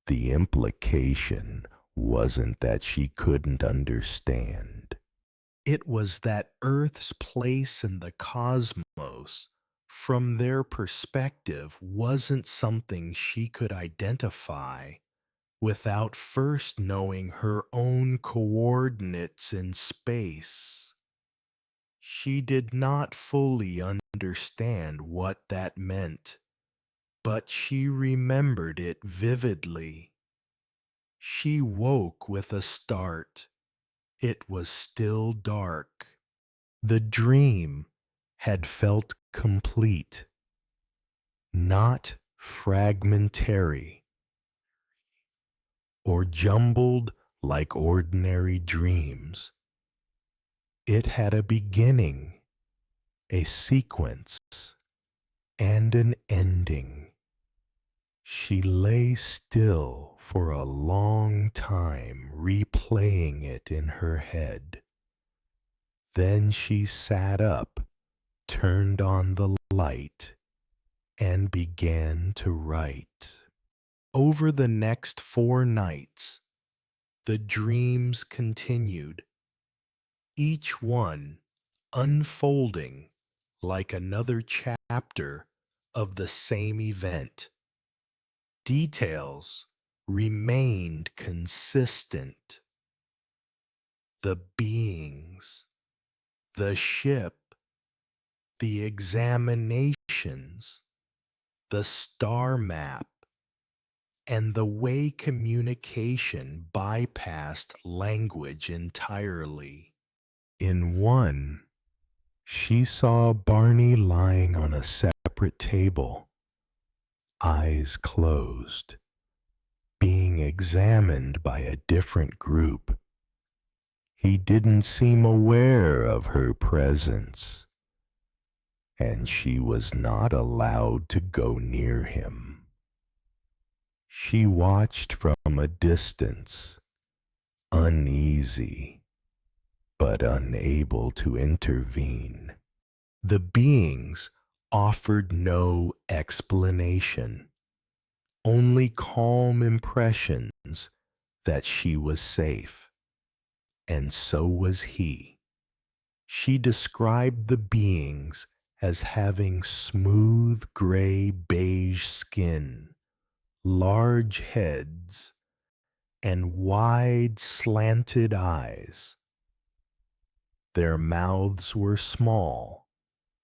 The implication wasn't that she couldn't understand. It was that Earth's place in the cosmos, from their perspective, wasn't something she could identify without first knowing her own coordinates in space. She did not fully understand what that meant, but she remembered it vividly. She woke with a start. It was still dark. The dream had felt complete, not fragmentary or jumbled like ordinary dreams. It had a beginning, a sequence, and an ending. She lay still for a long time, replaying it in her head. Then she sat up, turned on the light, and began to write. Over the next 4 nights, the dreams continued, each one unfolding like another chapter of the same event. Details remained consistent. The beings, the ship, the examinations, the star map, and the way communication bypassed language entirely. In one, she saw Barney lying on a separate table, eyes closed, being examined by a different group. He didn't seem aware of her presence, and she was not allowed to go near him. She watched from a distance, uneasy, but unable to intervene. The beings offered no explanation, only calm impressions that she was safe, and so was he. She described the beings as having smooth gray beige skin, large heads, and wide slanted eyes. Their mouths were small,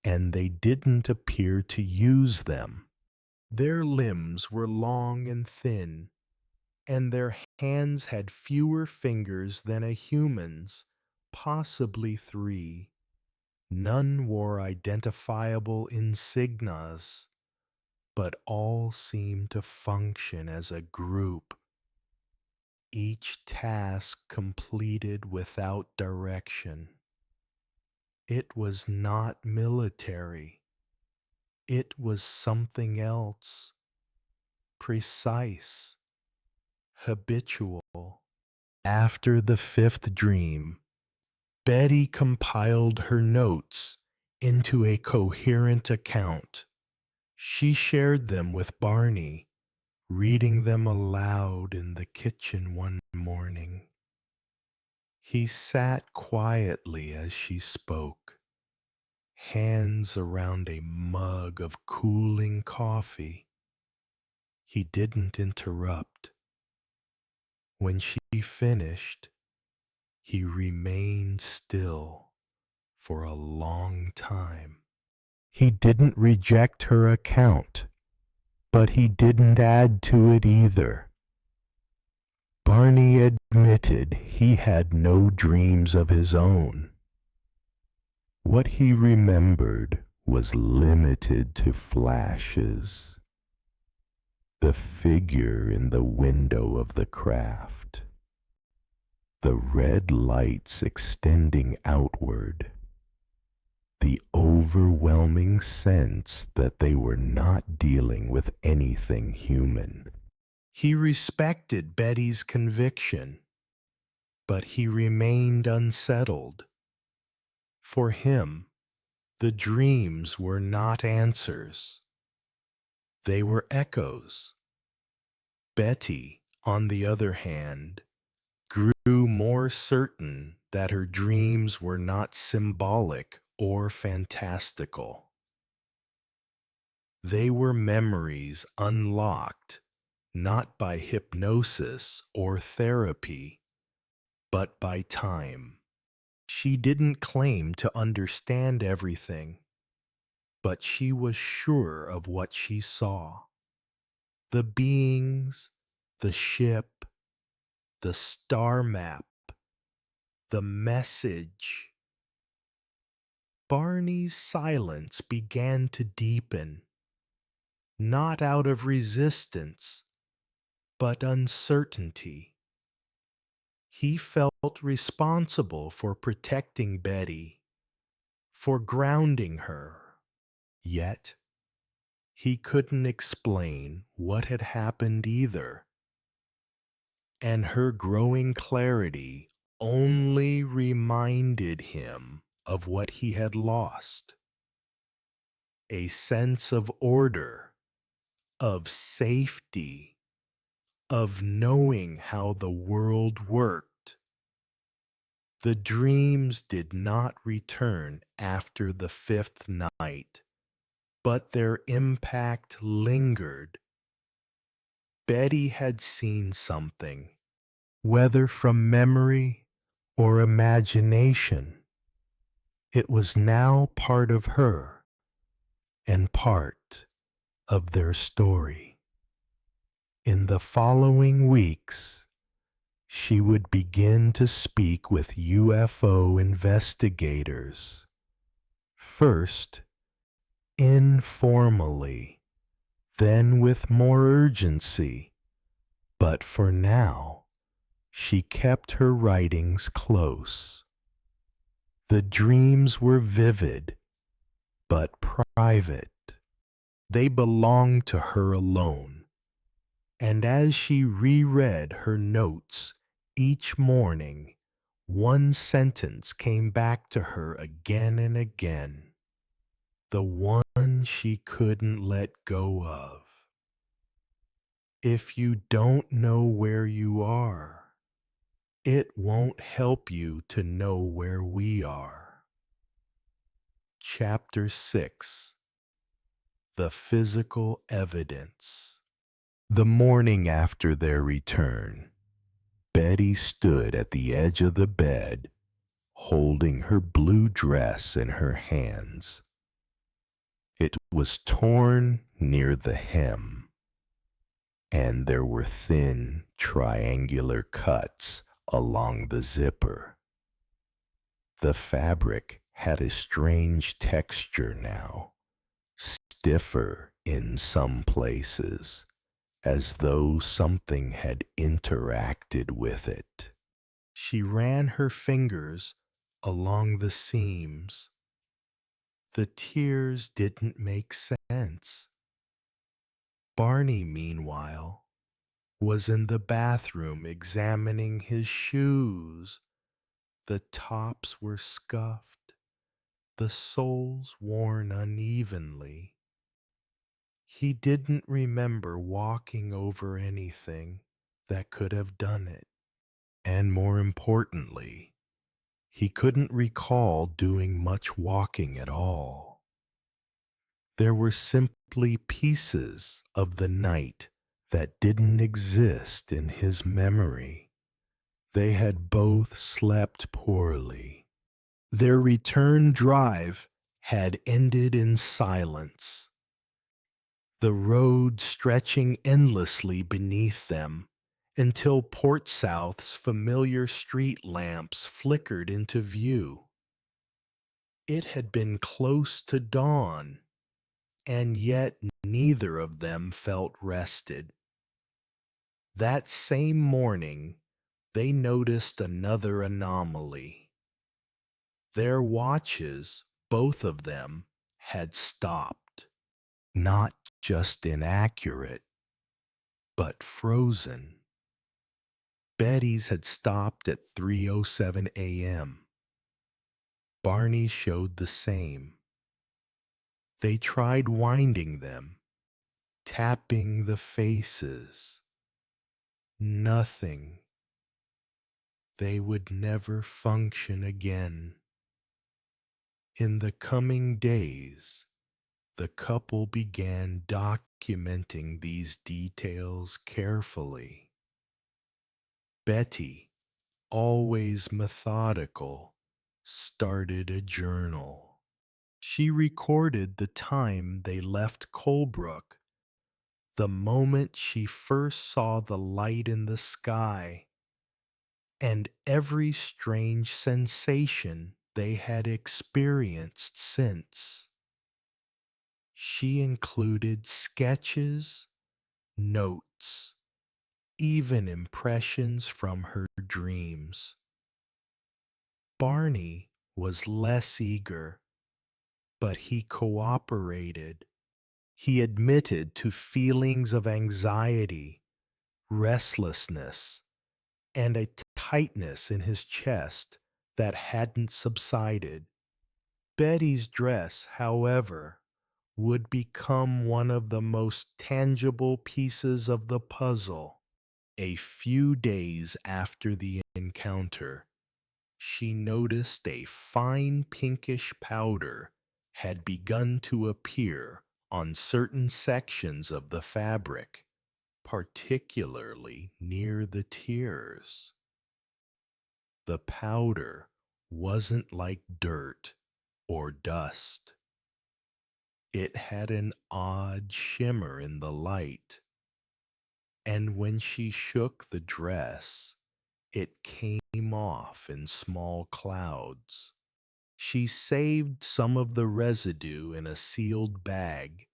and they didn't appear to use them. Their limbs were long and thin, and their hands had fewer fingers than a human's, possibly 3. None wore identifiable insignias, but all seemed to function as a group, each task completed without direction. It was not military. It was something else, precise, habitual. After the 5th dream, Betty compiled her notes into a coherent account. She shared them with Barney, reading them aloud in the kitchen one morning. He sat quietly as she spoke, hands around a mug of cooling coffee. He didn't interrupt. When she finished, he remained still for a long time. He didn't reject her account, but he didn't add to it either. Barney admitted he had no dreams of his own. What he remembered was limited to flashes. The figure in the window of the craft, the red lights extending outward, the overwhelming sense that they were not dealing with anything human. He respected Betty's conviction, but he remained unsettled. For him, the dreams were not answers. They were echoes. Betty, on the other hand, grew more certain that her dreams were not symbolic or fantastical. They were memories unlocked not by hypnosis or therapy, but by time. She didn't claim to understand everything, but she was sure of what she saw. The beings, the ship, the star map, the message. Barney's silence began to deepen, not out of resistance, but uncertainty. He felt responsible for protecting Betty, for grounding her. Yet, he couldn't explain what had happened either. And her growing clarity only reminded him of what he had lost. A sense of order, of safety, of knowing how the world worked. The dreams did not return after the 5th night, but their impact lingered. Betty had seen something, whether from memory or imagination. It was now part of her and part of their story. In the following weeks, she would begin to speak with UFO investigators. First, informally, then with more urgency. But for now, she kept her writings close. The dreams were vivid, but private. They belonged to her alone. And as she reread her notes Each morning, one sentence came back to her again and again, the one she couldn't let go of. If you don't know where you are, it won't help you to know where we are. Chapter 6. The Physical Evidence. The morning after their return, Betty stood at the edge of the bed, holding her blue dress in her hands. It was torn near the hem, and there were thin, triangular cuts along the zipper. The fabric had a strange texture now, stiffer in some places, as though something had interacted with it. She ran her fingers along the seams. The tears didn't make sense. Barney, meanwhile, was in the bathroom examining his shoes. The tops were scuffed, the soles worn unevenly. He didn't remember walking over anything that could have done it. And more importantly, he couldn't recall doing much walking at all. There were simply pieces of the night that didn't exist in his memory. They had both slept poorly. Their return drive had ended in silence, the road stretching endlessly beneath them until Port South's familiar street lamps flickered into view. It had been close to dawn, and yet neither of them felt rested. That same morning, they noticed another anomaly. Their watches, both of them, had stopped, not just inaccurate, but frozen. Betty's had stopped at 3:07 a.m. Barney's showed the same. They tried winding them, tapping the faces. Nothing. They would never function again. In the coming days, the couple began documenting these details carefully. Betty, always methodical, started a journal. She recorded the time they left Colebrook, the moment she first saw the light in the sky, and every strange sensation they had experienced since. She included sketches, notes, even impressions from her dreams. Barney was less eager, but he cooperated. He admitted to feelings of anxiety, restlessness, and a tightness in his chest that hadn't subsided. Betty's dress, however, would become one of the most tangible pieces of the puzzle. A few days after the encounter, she noticed a fine pinkish powder had begun to appear on certain sections of the fabric, particularly near the tears. The powder wasn't like dirt or dust. It had an odd shimmer in the light, and when she shook the dress, it came off in small clouds. She saved some of the residue in a sealed bag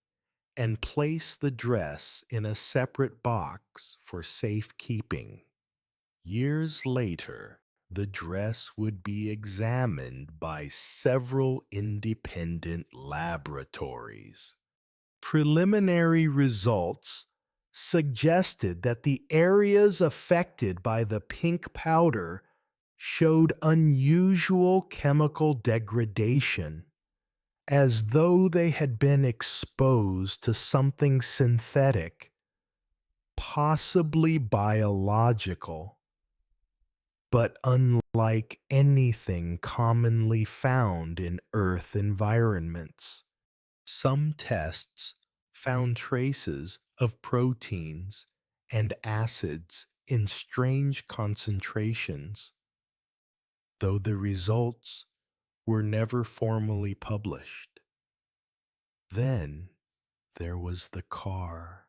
and placed the dress in a separate box for safekeeping. Years later, the dress would be examined by several independent laboratories. Preliminary results suggested that the areas affected by the pink powder showed unusual chemical degradation, as though they had been exposed to something synthetic, possibly biological, but unlike anything commonly found in Earth environments. Some tests found traces of proteins and acids in strange concentrations, though the results were never formally published. Then there was the car.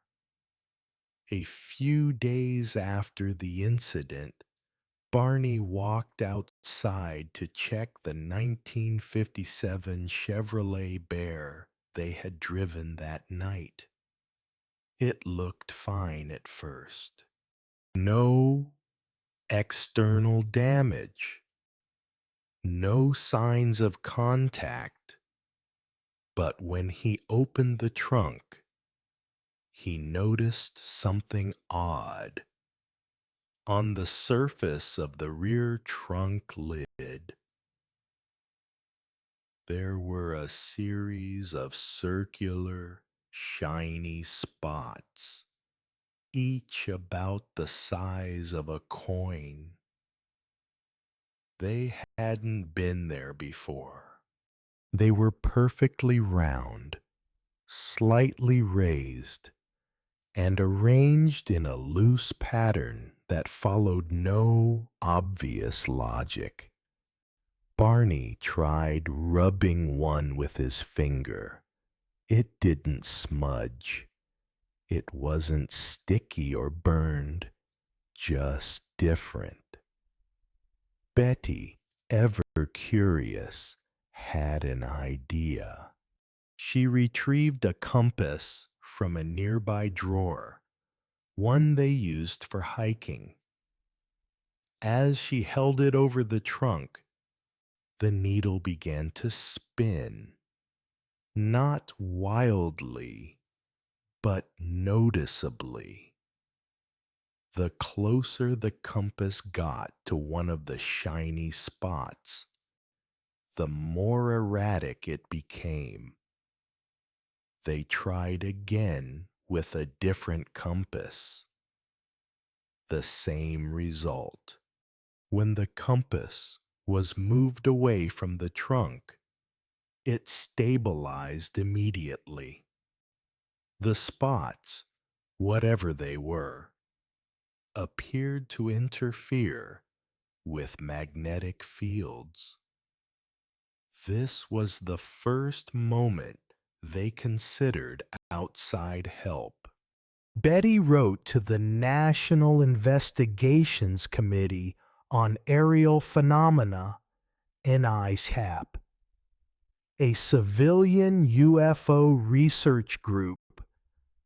A few days after the incident, Barney walked outside to check the 1957 Chevrolet Bear they had driven that night. It looked fine at first. No external damage, no signs of contact. But when he opened the trunk, he noticed something odd. On the surface of the rear trunk lid, there were a series of circular, shiny spots, each about the size of a coin. They hadn't been there before. They were perfectly round, slightly raised, and arranged in a loose pattern that followed no obvious logic. Barney tried rubbing one with his finger. It didn't smudge. It wasn't sticky or burned, just different. Betty, ever curious, had an idea. She retrieved a compass from a nearby drawer, one they used for hiking. As she held it over the trunk, the needle began to spin, not wildly, but noticeably. The closer the compass got to one of the shiny spots, the more erratic it became. They tried again with a different compass. The same result. When the compass was moved away from the trunk, it stabilized immediately. The spots, whatever they were, appeared to interfere with magnetic fields. This was the first moment they considered outside help. Betty wrote to the National Investigations Committee on Aerial Phenomena, NICAP, a civilian UFO research group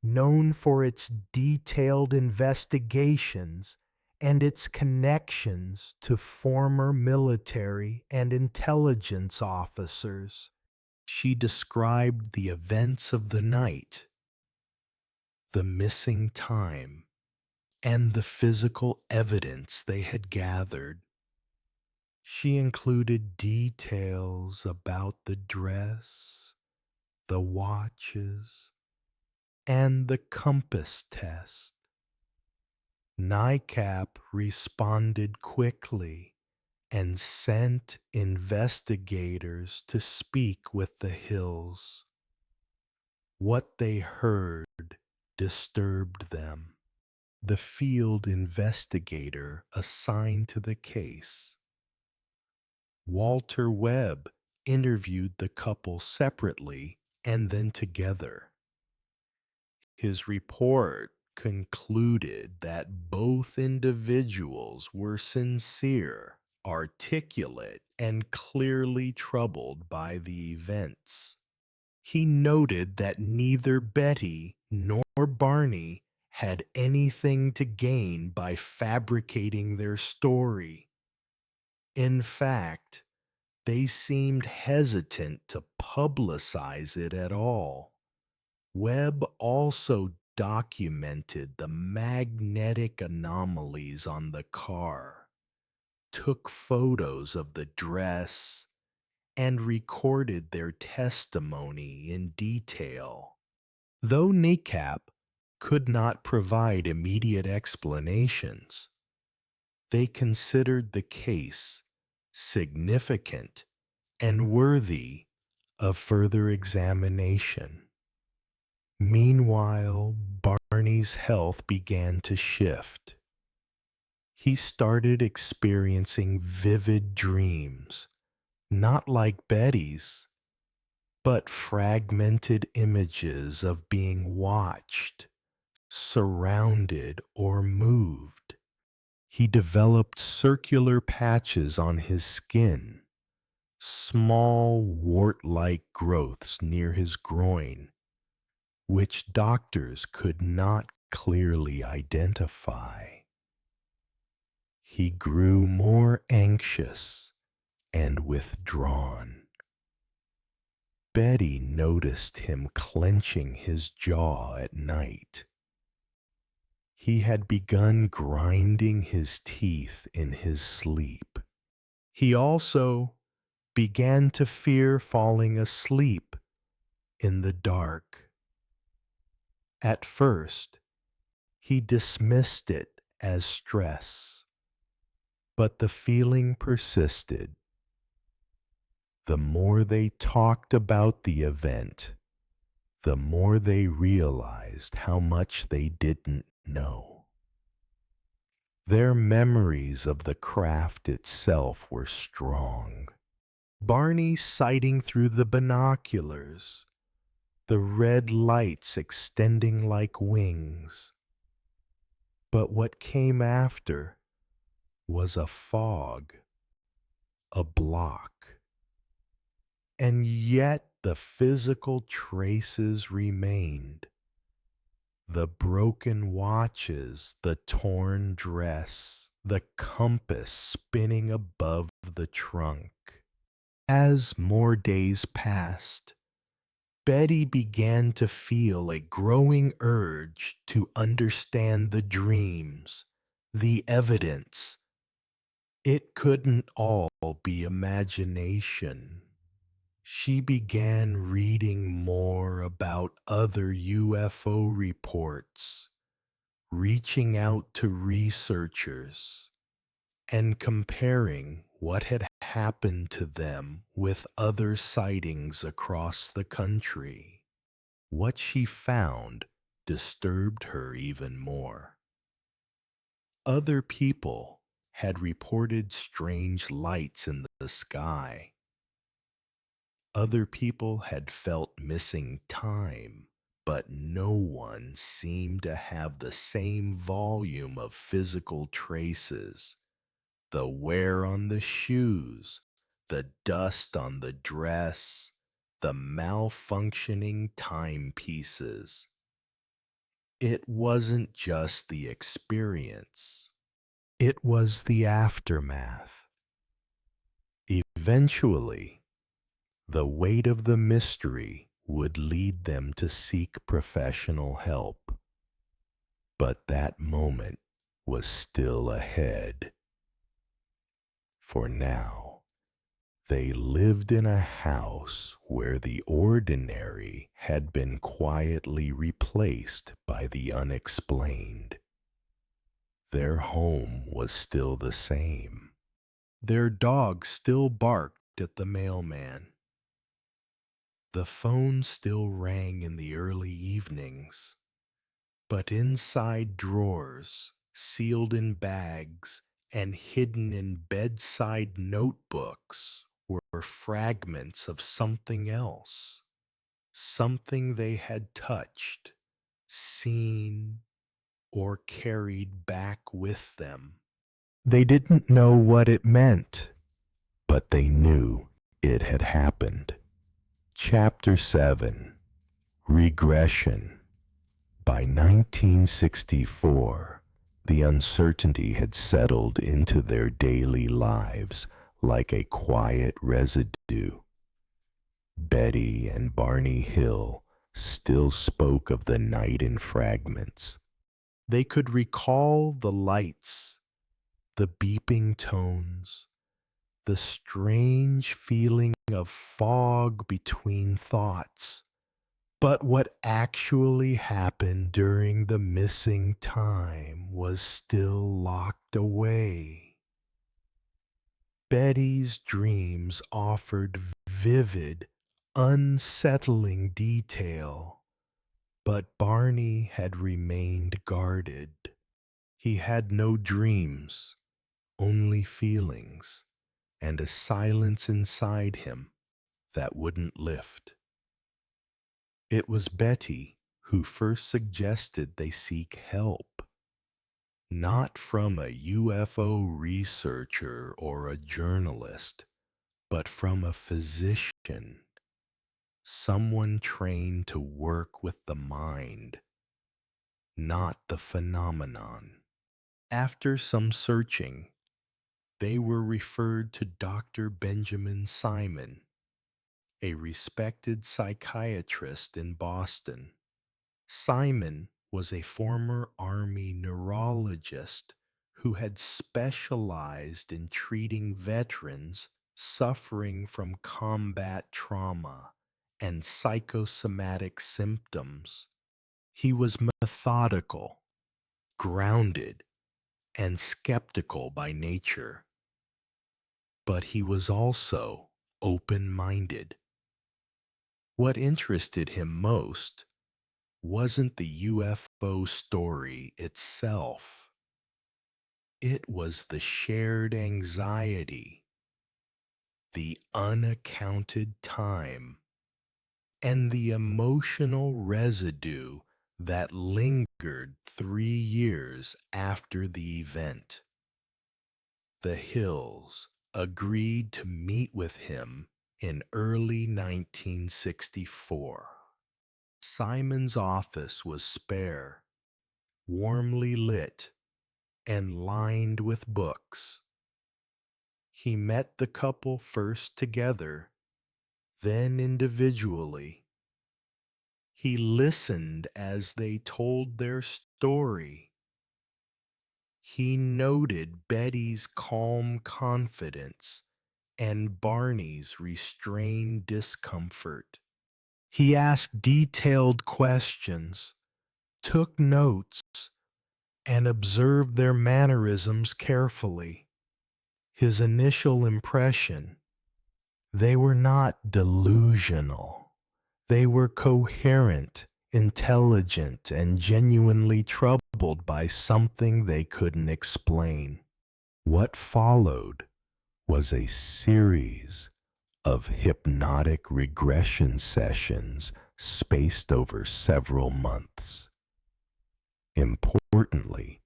known for its detailed investigations and its connections to former military and intelligence officers. She described the events of the night, the missing time, and the physical evidence they had gathered. She included details about the dress, the watches, and the compass test. NICAP responded quickly and sent investigators to speak with the Hills. What they heard disturbed them. The field investigator assigned to the case, Walter Webb, interviewed the couple separately and then together. His report concluded that both individuals were sincere, articulate, and clearly troubled by the events. He noted that neither Betty nor Barney had anything to gain by fabricating their story. In fact, they seemed hesitant to publicize it at all. Webb also documented the magnetic anomalies on the car, took photos of the dress, and recorded their testimony in detail. Though NICAP could not provide immediate explanations, they considered the case significant and worthy of further examination. Meanwhile, Barney's health began to shift. He started experiencing vivid dreams, not like Betty's, but fragmented images of being watched, surrounded, or moved. He developed circular patches on his skin, small wart-like growths near his groin, which doctors could not clearly identify. He grew more anxious and withdrawn. Betty noticed him clenching his jaw at night. He had begun grinding his teeth in his sleep. He also began to fear falling asleep in the dark. At first, he dismissed it as stress, but the feeling persisted. The more they talked about the event, the more they realized how much they didn't know. Their memories of the craft itself were strong. Barney sighting through the binoculars, the red lights extending like wings. But what came after was a fog, a block. And yet the physical traces remained. The broken watches, the torn dress, the compass spinning above the trunk. As more days passed, Betty began to feel a growing urge to understand the dreams, the evidence. It couldn't all be imagination. She began reading more about other UFO reports, reaching out to researchers, and comparing what had happened to them with other sightings across the country. What she found disturbed her even more. Other people had reported strange lights in the sky. Other people had felt missing time, but no one seemed to have the same volume of physical traces. The wear on the shoes, the dust on the dress, the malfunctioning timepieces. It wasn't just the experience. It was the aftermath. Eventually, the weight of the mystery would lead them to seek professional help. But that moment was still ahead. For now, they lived in a house where the ordinary had been quietly replaced by the unexplained. Their home was still the same. Their dog still barked at the mailman. The phone still rang in the early evenings, but inside drawers, sealed in bags, and hidden in bedside notebooks were fragments of something else, something they had touched, seen, or carried back with them. They didn't know what it meant, but they knew it had happened. Chapter 7, Regression. By 1964, the uncertainty had settled into their daily lives like a quiet residue. Betty and Barney Hill still spoke of the night in fragments. They could recall the lights, the beeping tones, the strange feeling of fog between thoughts. But what actually happened during the missing time was still locked away. Betty's dreams offered vivid, unsettling detail, but Barney had remained guarded. He had no dreams, only feelings, and a silence inside him that wouldn't lift. It was Betty who first suggested they seek help, not from a UFO researcher or a journalist, but from a physician, someone trained to work with the mind, not the phenomenon. After some searching, they were referred to Dr. Benjamin Simon, a respected psychiatrist in Boston. Simon was a former Army neurologist who had specialized in treating veterans suffering from combat trauma and psychosomatic symptoms. He was methodical, grounded, and skeptical by nature, but he was also open-minded. What interested him most wasn't the UFO story itself. It was the shared anxiety, the unaccounted time, and the emotional residue that lingered 3 years after the event. The Hills agreed to meet with him in early 1964. Simon's office was spare, warmly lit, and lined with books. He met the couple first together, then individually. He listened as they told their story. He noted Betty's calm confidence and Barney's restrained discomfort. He asked detailed questions, took notes, and observed their mannerisms carefully. His initial impression: they were not delusional. They were coherent, intelligent, and genuinely troubled by something they couldn't explain. What followed was a series of hypnotic regression sessions spaced over several months. Importantly,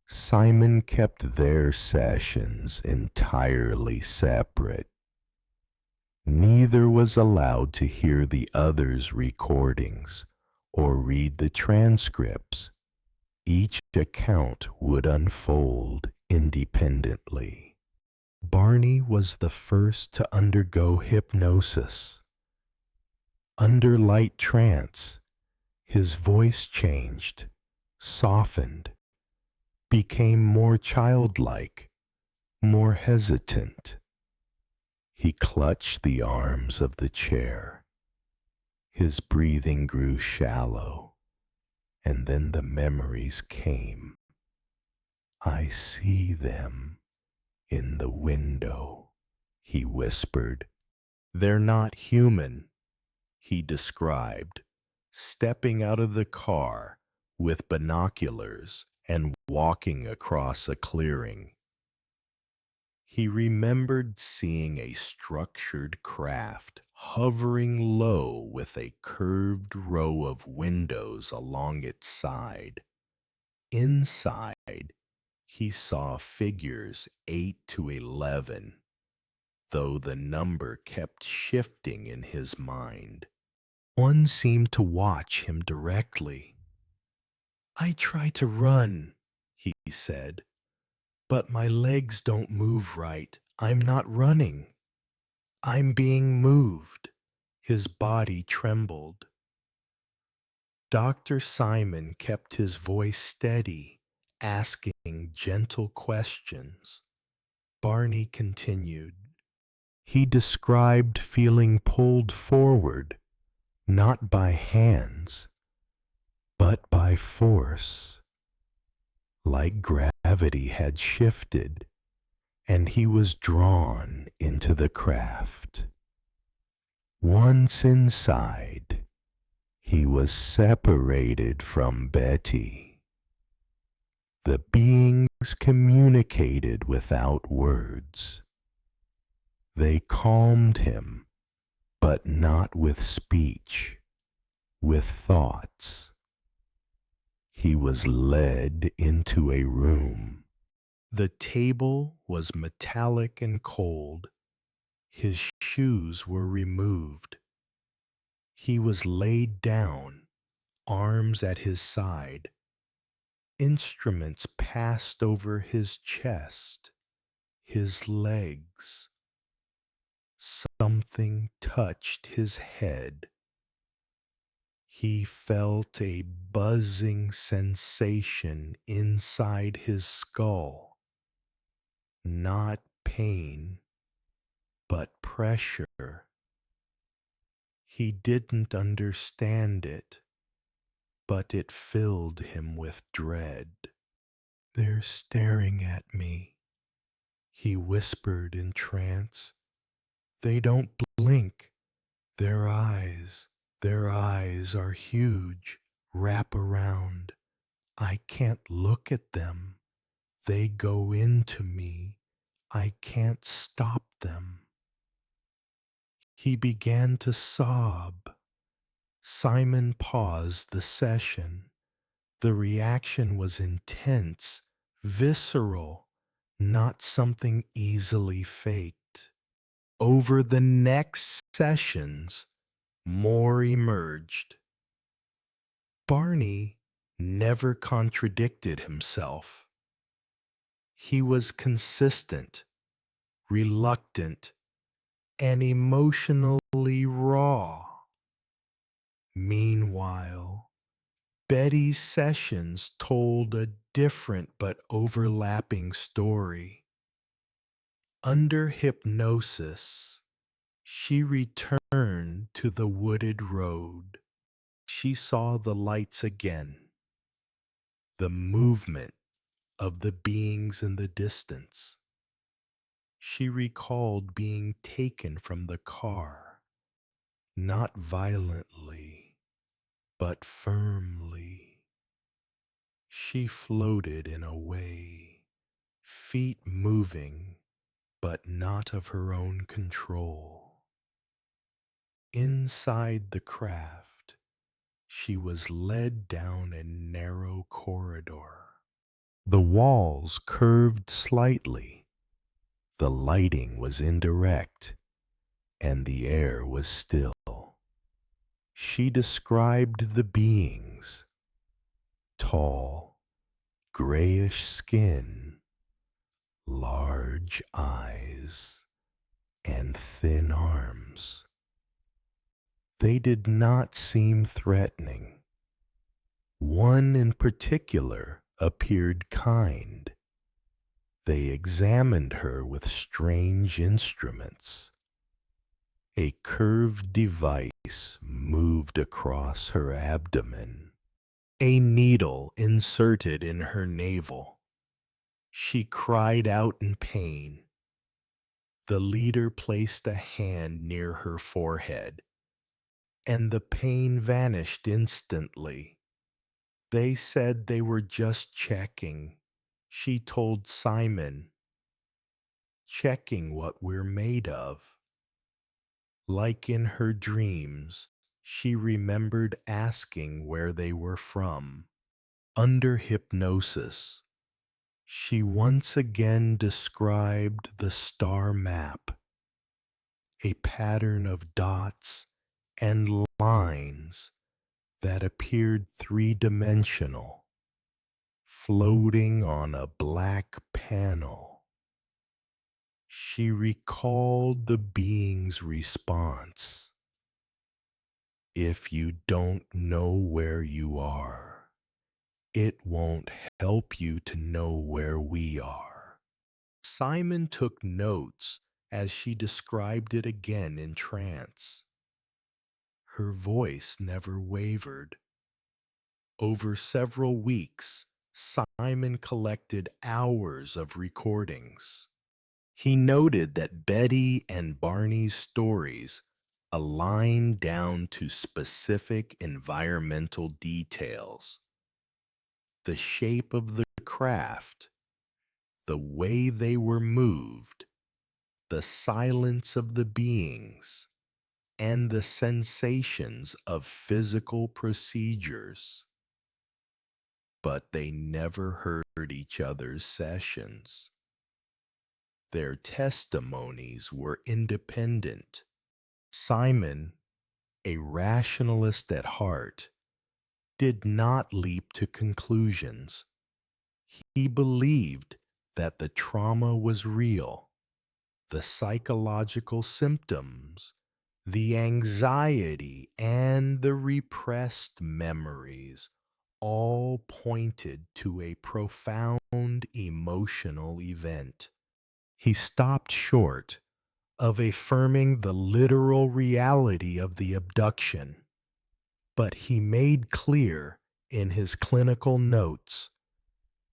Simon kept their sessions entirely separate. Neither was allowed to hear the other's recordings or read the transcripts. Each account would unfold independently. Barney was the first to undergo hypnosis. Under light trance, his voice changed, softened, became more childlike, more hesitant. He clutched the arms of the chair. His breathing grew shallow, and then the memories came. "I see them in the window," he whispered. "They're not human," he described, stepping out of the car with binoculars and walking across a clearing. He remembered seeing a structured craft hovering low with a curved row of windows along its side. Inside, he saw figures 8 to 11, though the number kept shifting in his mind. One seemed to watch him directly. "I try to run," he said, "but my legs don't move right. I'm not running. I'm being moved." His body trembled. Dr. Simon kept his voice steady, asking gentle questions. Barney continued. He described feeling pulled forward, not by hands, but by force, like gravity had shifted, and he was drawn into the craft. Once inside, he was separated from Betty. The beings communicated without words. They calmed him, but not with speech, with thoughts. He was led into a room. The table was metallic and cold. His shoes were removed. He was laid down, arms at his side. Instruments passed over his chest, his legs. Something touched his head. He felt a buzzing sensation inside his skull. Not pain, but pressure. He didn't understand it, but it filled him with dread. "They're staring at me," he whispered in trance. "They don't blink. Their eyes are huge, wrap around. I can't look at them. They go into me. I can't stop them." He began to sob. Simon paused the session. The reaction was intense, visceral, not something easily faked. Over the next sessions, more emerged. Barney never contradicted himself. He was consistent, reluctant, and emotionally raw. Meanwhile, Betty's sessions told a different but overlapping story. Under hypnosis, she returned to the wooded road. She saw the lights again, the movement of the beings in the distance. She recalled being taken from the car, not violently, but firmly. She floated in a way, feet moving, but not of her own control. Inside the craft, she was led down a narrow corridor. The walls curved slightly, the lighting was indirect, and the air was still. She described the beings: tall, grayish skin, large eyes, and thin arms. They did not seem threatening. One in particular appeared kind. They examined her with strange instruments. A curved device moved across her abdomen, a needle inserted in her navel. She cried out in pain. The leader placed a hand near her forehead, and the pain vanished instantly. They said they were just checking. She told Simon, "Checking what we're made of." Like in her dreams, she remembered asking where they were from. Under hypnosis, she once again described the star map, a pattern of dots and lines that appeared three-dimensional, floating on a black panel. She recalled the being's response. If you don't know where you are, it won't help you to know where we are. Simon took notes as she described it again in trance. Her voice never wavered. Over several weeks, Simon collected hours of recordings. He noted that Betty and Barney's stories aligned down to specific environmental details. The shape of the craft, the way they were moved, the silence of the beings, and the sensations of physical procedures. But they never heard each other's sessions. Their testimonies were independent. Simon, a rationalist at heart, did not leap to conclusions. He believed that the trauma was real, the psychological symptoms, the anxiety, and the repressed memories all pointed to a profound emotional event. He stopped short of affirming the literal reality of the abduction, but he made clear in his clinical notes,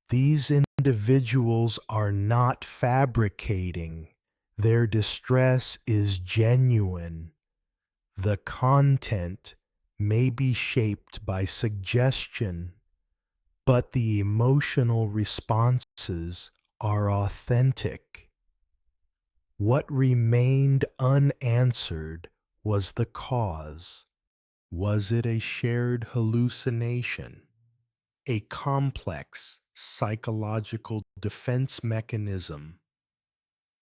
these individuals are not fabricating. Their distress is genuine. The content may be shaped by suggestion, but the emotional responses are authentic. What remained unanswered was the cause. Was it a shared hallucination, a complex psychological defense mechanism,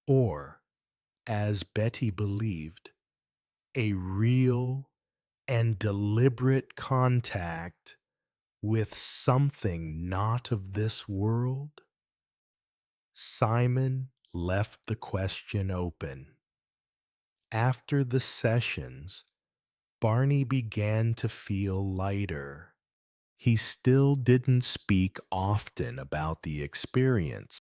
or, as Betty believed, a real and deliberate contact with something not of this world? Simon left the question open. After the sessions, Barney began to feel lighter. He still didn't speak often about the experience,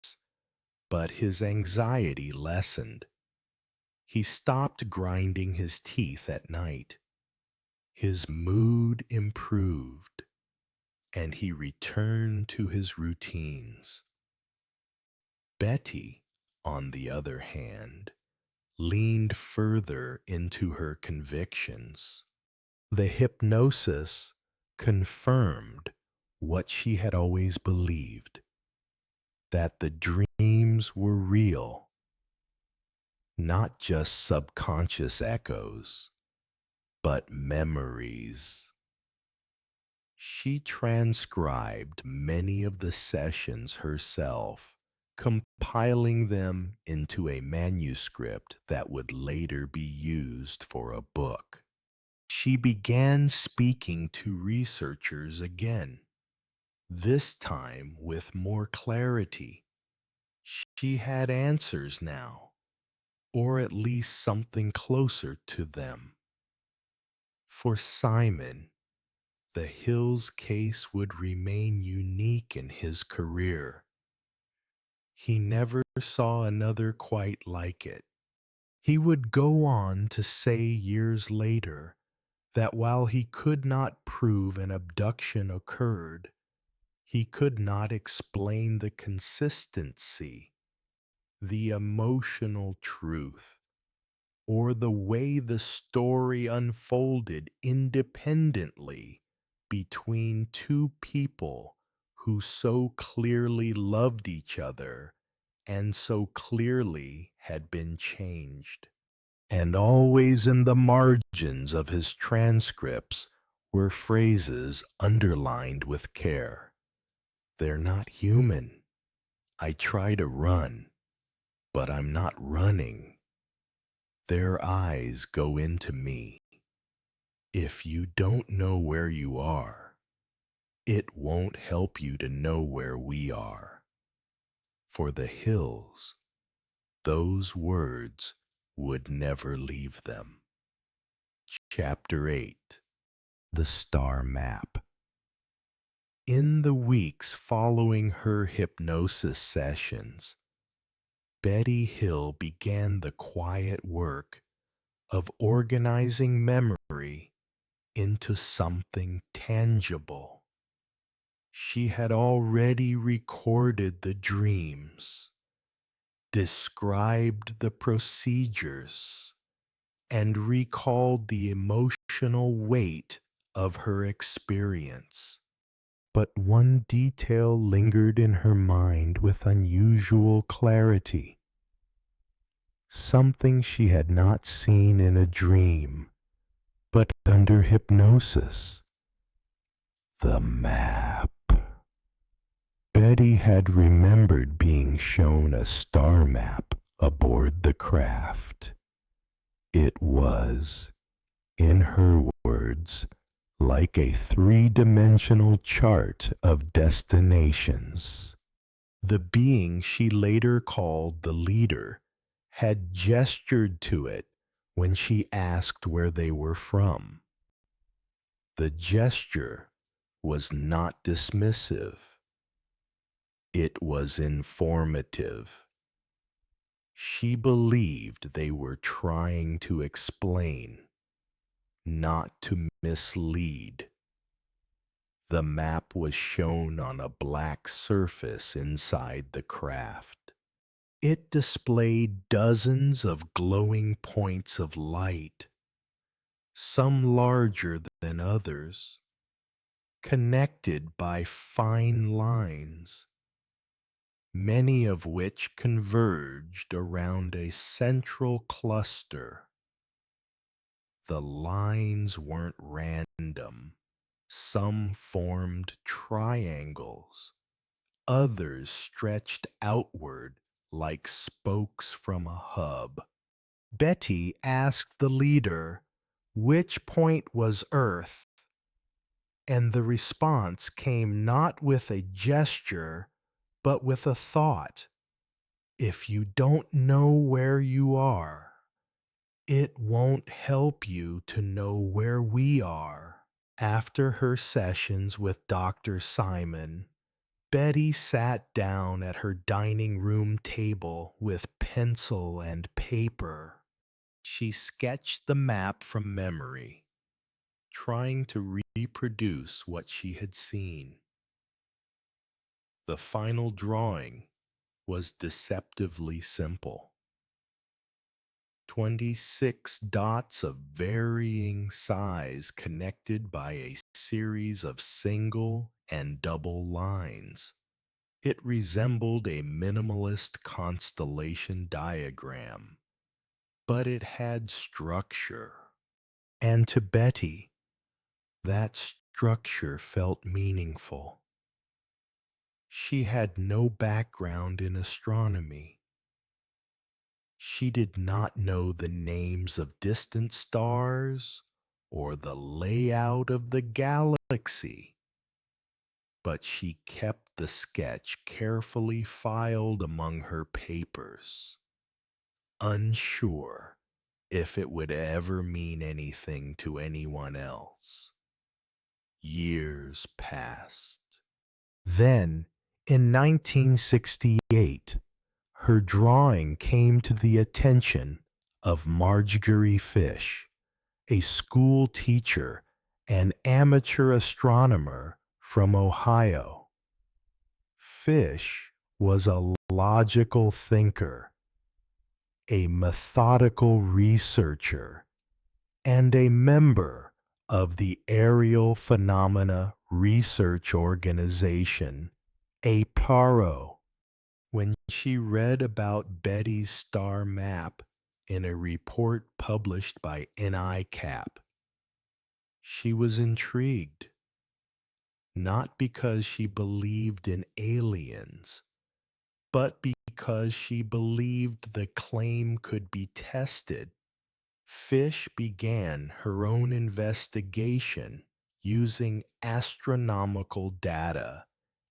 but his anxiety lessened. He stopped grinding his teeth at night. His mood improved, and he returned to his routines. Betty, on the other hand, leaned further into her convictions. The hypnosis confirmed what she had always believed, that the dreams were real, not just subconscious echoes, but memories. She transcribed many of the sessions herself, compiling them into a manuscript that would later be used for a book. She began speaking to researchers again, this time with more clarity. She had answers now, or at least something closer to them. For Simon, the Hills case would remain unique in his career. He never saw another quite like it. He would go on to say years later that while he could not prove an abduction occurred, he could not explain the consistency, the emotional truth, or the way the story unfolded independently between two people who so clearly loved each other and so clearly had been changed. And always in the margins of his transcripts were phrases underlined with care. They're not human. I try to run, but I'm not running. Their eyes go into me. If you don't know where you are, it won't help you to know where we are. For the Hills, those words would never leave them. Chapter 8 the star map. In the weeks following her hypnosis sessions, Betty Hill began the quiet work of organizing memory into something tangible. She had already recorded the dreams, described the procedures, and recalled the emotional weight of her experience. But one detail lingered in her mind with unusual clarity, something she had not seen in a dream, but under hypnosis: the map. Betty had remembered being shown a star map aboard the craft. It was, in her words, like a three-dimensional chart of destinations. The being she later called the leader had gestured to it when she asked where they were from. The gesture was not dismissive. It was informative. She believed they were trying to explain, not to mislead. The map was shown on a black surface inside the craft. It displayed dozens of glowing points of light, some larger than others, connected by fine lines, many of which converged around a central cluster. The lines weren't random. Some formed triangles. Others stretched outward like spokes from a hub. Betty asked the leader which point was Earth, and the response came not with a gesture, but with a thought. If you don't know where you are, it won't help you to know where we are. After her sessions with Dr. Simon, Betty sat down at her dining room table with pencil and paper. She sketched the map from memory, trying to reproduce what she had seen. The final drawing was deceptively simple. 26 dots of varying size connected by a series of single and double lines. It resembled a minimalist constellation diagram, but it had structure. And to Betty, that structure felt meaningful. She had no background in astronomy. She did not know the names of distant stars or the layout of the galaxy, but she kept the sketch carefully filed among her papers, unsure if it would ever mean anything to anyone else. Years passed. Then, in 1968, her drawing came to the attention of Marjorie Fish, a school teacher and amateur astronomer from Ohio. Fish was a logical thinker, a methodical researcher, and a member of the Aerial Phenomena Research Organization, APARO. When she read about Betty's star map in a report published by NICAP, she was intrigued, not because she believed in aliens, but because she believed the claim could be tested. Fish began her own investigation using astronomical data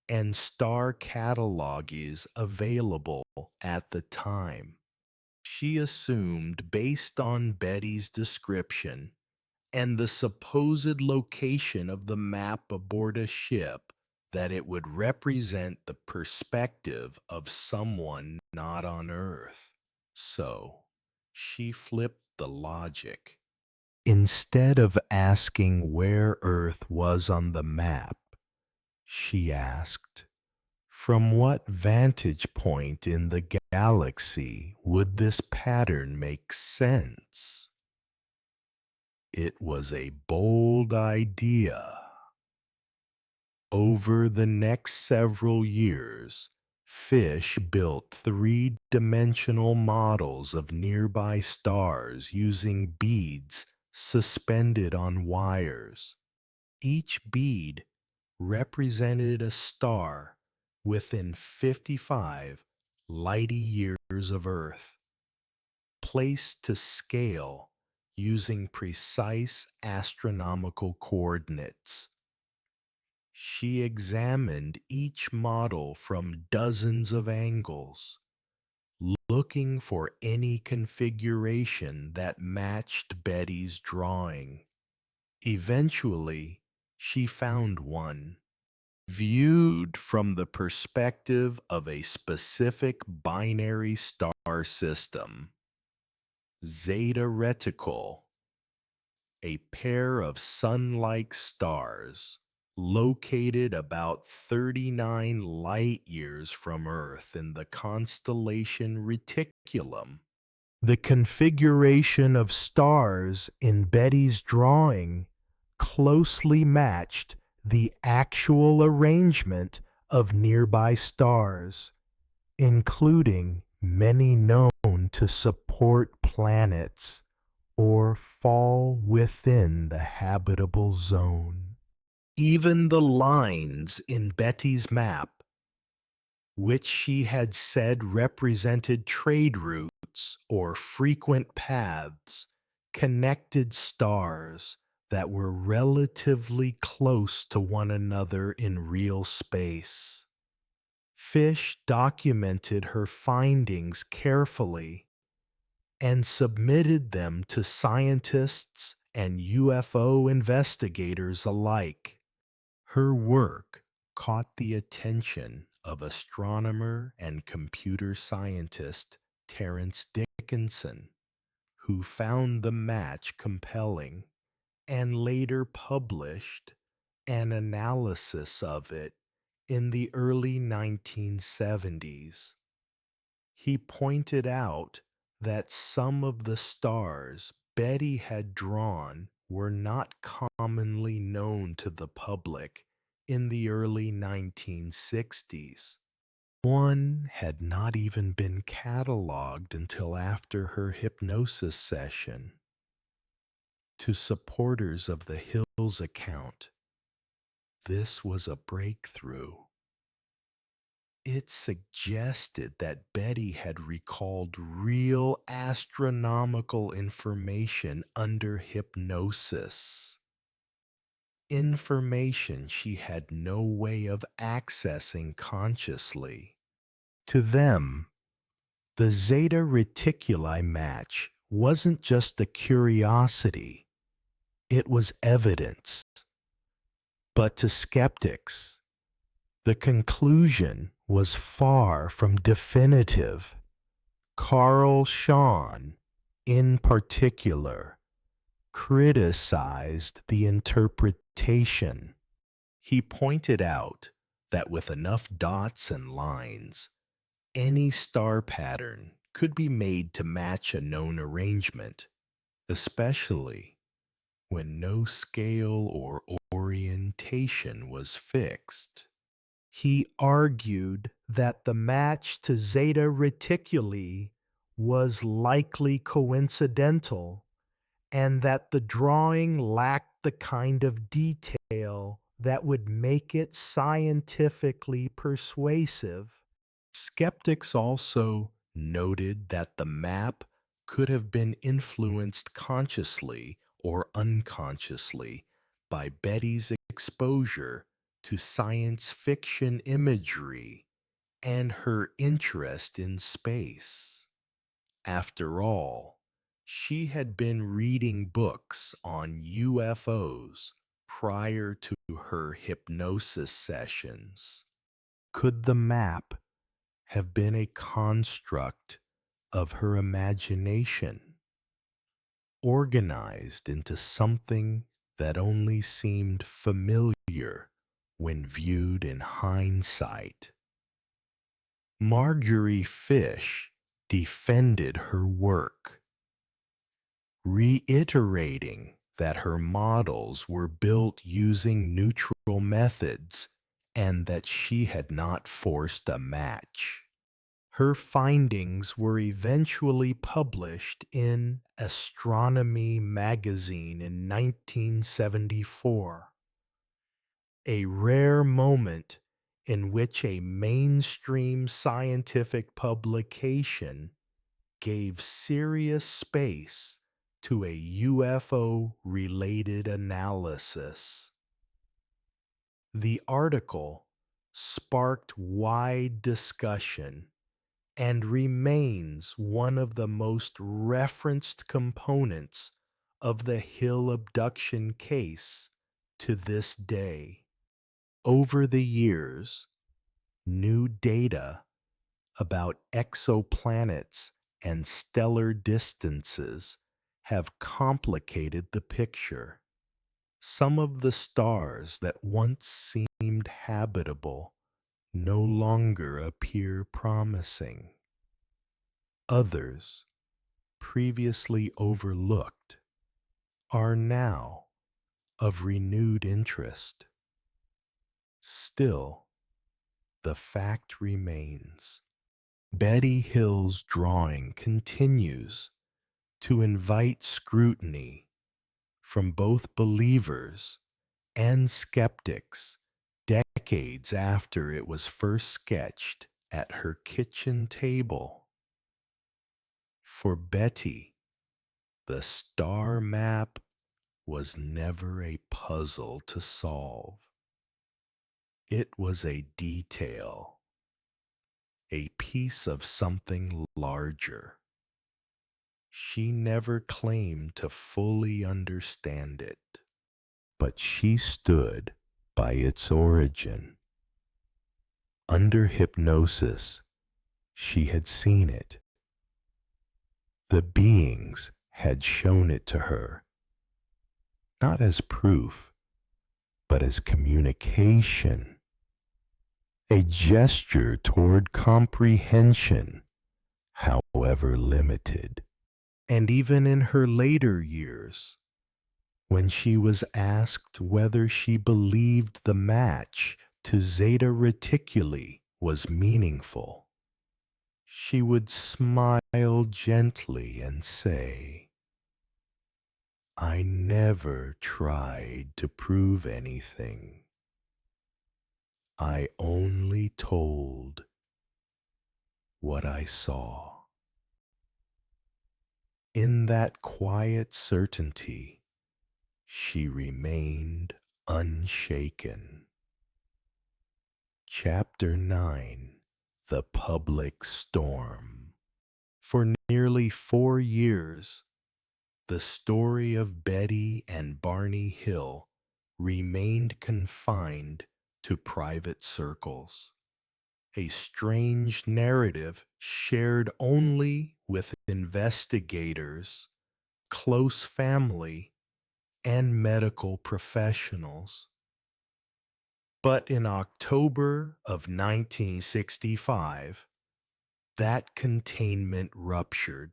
and star catalogues available at the time. She assumed, based on Betty's description and the supposed location of the map aboard a ship, that it would represent the perspective of someone not on Earth. So she flipped the logic. Instead of asking where Earth was on the map, she asked, from what vantage point in the galaxy would this pattern make sense? It was a bold idea. Over the next several years, Fish built three-dimensional models of nearby stars using beads suspended on wires. Each bead represented a star within 55 light-years of Earth, placed to scale using precise astronomical coordinates. She examined each model from dozens of angles, looking for any configuration that matched Betty's drawing. Eventually, she found one. Viewed from the perspective of a specific binary star system, Zeta Reticle, a pair of sun-like stars located about 39 light-years from Earth in the constellation Reticulum. The configuration of stars in Betty's drawing closely matched the actual arrangement of nearby stars, including many known to support planets or fall within the habitable zone. Even the lines in Betty's map, which she had said represented trade routes or frequent paths, connected stars that were relatively close to one another in real space. Fish documented her findings carefully and submitted them to scientists and UFO investigators alike. Her work caught the attention of astronomer and computer scientist Terence Dickinson, who found the match compelling and later published an analysis of it in the early 1970s. He pointed out that some of the stars Betty had drawn were not commonly known to the public in the early 1960s. One had not even been cataloged until after her hypnosis session. To supporters of the Hills account, this was a breakthrough. It suggested that Betty had recalled real astronomical information under hypnosis. Information she had no way of accessing consciously. To them, the Zeta Reticuli match wasn't just a curiosity, it was evidence. But to skeptics, the conclusion was far from definitive. Carl Schahn, in particular, criticized the interpretation. He pointed out that with enough dots and lines, any star pattern could be made to match a known arrangement, especially when no scale or orientation was fixed. He argued that the match to Zeta Reticuli was likely coincidental and that the drawing lacked the kind of detail that would make it scientifically persuasive. Skeptics also noted that the map could have been influenced consciously or unconsciously by Betty's exposure to science fiction imagery and her interest in space. After all, She had been reading books on UFOs prior to her hypnosis sessions. Could the map have been a construct of her imagination, organized into something that only seemed familiar when viewed in hindsight? Marjorie Fish defended her work, reiterating that her models were built using neutral methods and that she had not forced a match. Her findings were eventually published in Astronomy magazine in 1974, a rare moment in which a mainstream scientific publication gave serious space to a UFO-related analysis. The article sparked wide discussion and remains one of the most referenced components of the Hill abduction case to this day. Over the years, new data about exoplanets and stellar distances have complicated the picture. Some of the stars that once seemed habitable no longer appear promising. Others, previously overlooked, are now of renewed interest. Still, the fact remains. Betty Hill's drawing continues to invite scrutiny from both believers and skeptics decades after it was first sketched at her kitchen table. For Betty, the star map was never a puzzle to solve. It was a detail, a piece of something larger. She never claimed to fully understand it, but she stood by its origin. Under hypnosis, she had seen it. The beings had shown it to her, not as proof, but as communication, a gesture toward comprehension, however limited. And even in her later years, when she was asked whether she believed the match to Zeta Reticuli was meaningful, she would smile gently and say, "I never tried to prove anything. I only told what I saw." In that quiet certainty, she remained unshaken. Chapter 9: The Public Storm. For nearly 4 years, the story of Betty and Barney Hill remained confined to private circles, a strange narrative shared only with investigators, close family, and medical professionals. But in October of 1965, that containment ruptured.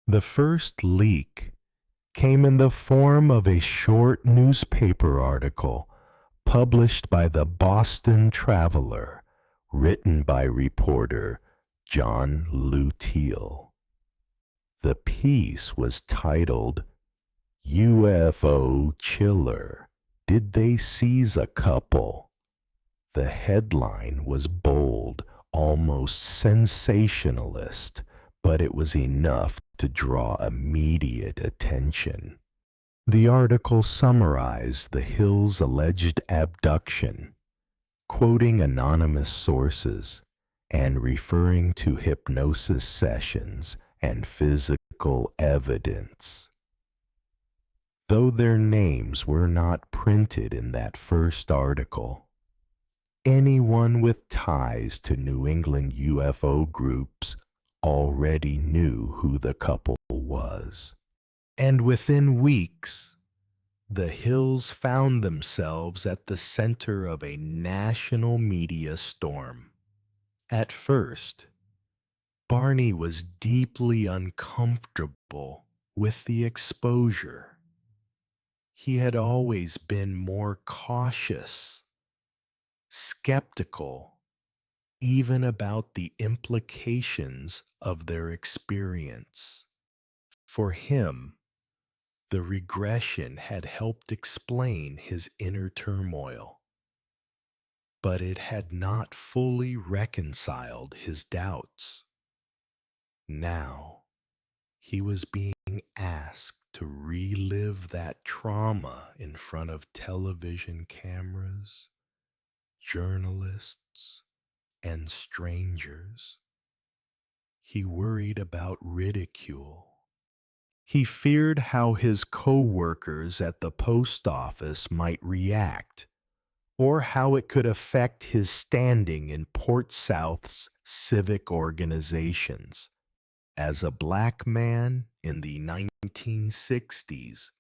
The first leak came in the form of a short newspaper article published by the Boston Traveler, written by reporter John Luteal. The piece was titled, "UFO Chiller. Did They Seize a Couple?" The headline was bold, almost sensationalist, but it was enough to draw immediate attention. The article summarized the Hills' alleged abduction, quoting anonymous sources and referring to hypnosis sessions and physical evidence. Though their names were not printed in that first article, anyone with ties to New England UFO groups already knew who the couple was. And within weeks, the Hills found themselves at the center of a national media storm. At first, Barney was deeply uncomfortable with the exposure. He had always been more cautious, skeptical, even about the implications of their experience. For him, the regression had helped explain his inner turmoil, but it had not fully reconciled his doubts. Now, he was being asked to relive that trauma in front of television cameras, journalists, and strangers. He worried about ridicule. He feared how his co-workers at the post office might react, or how it could affect his standing in Port South's civic organizations. As a black man in the 1960s,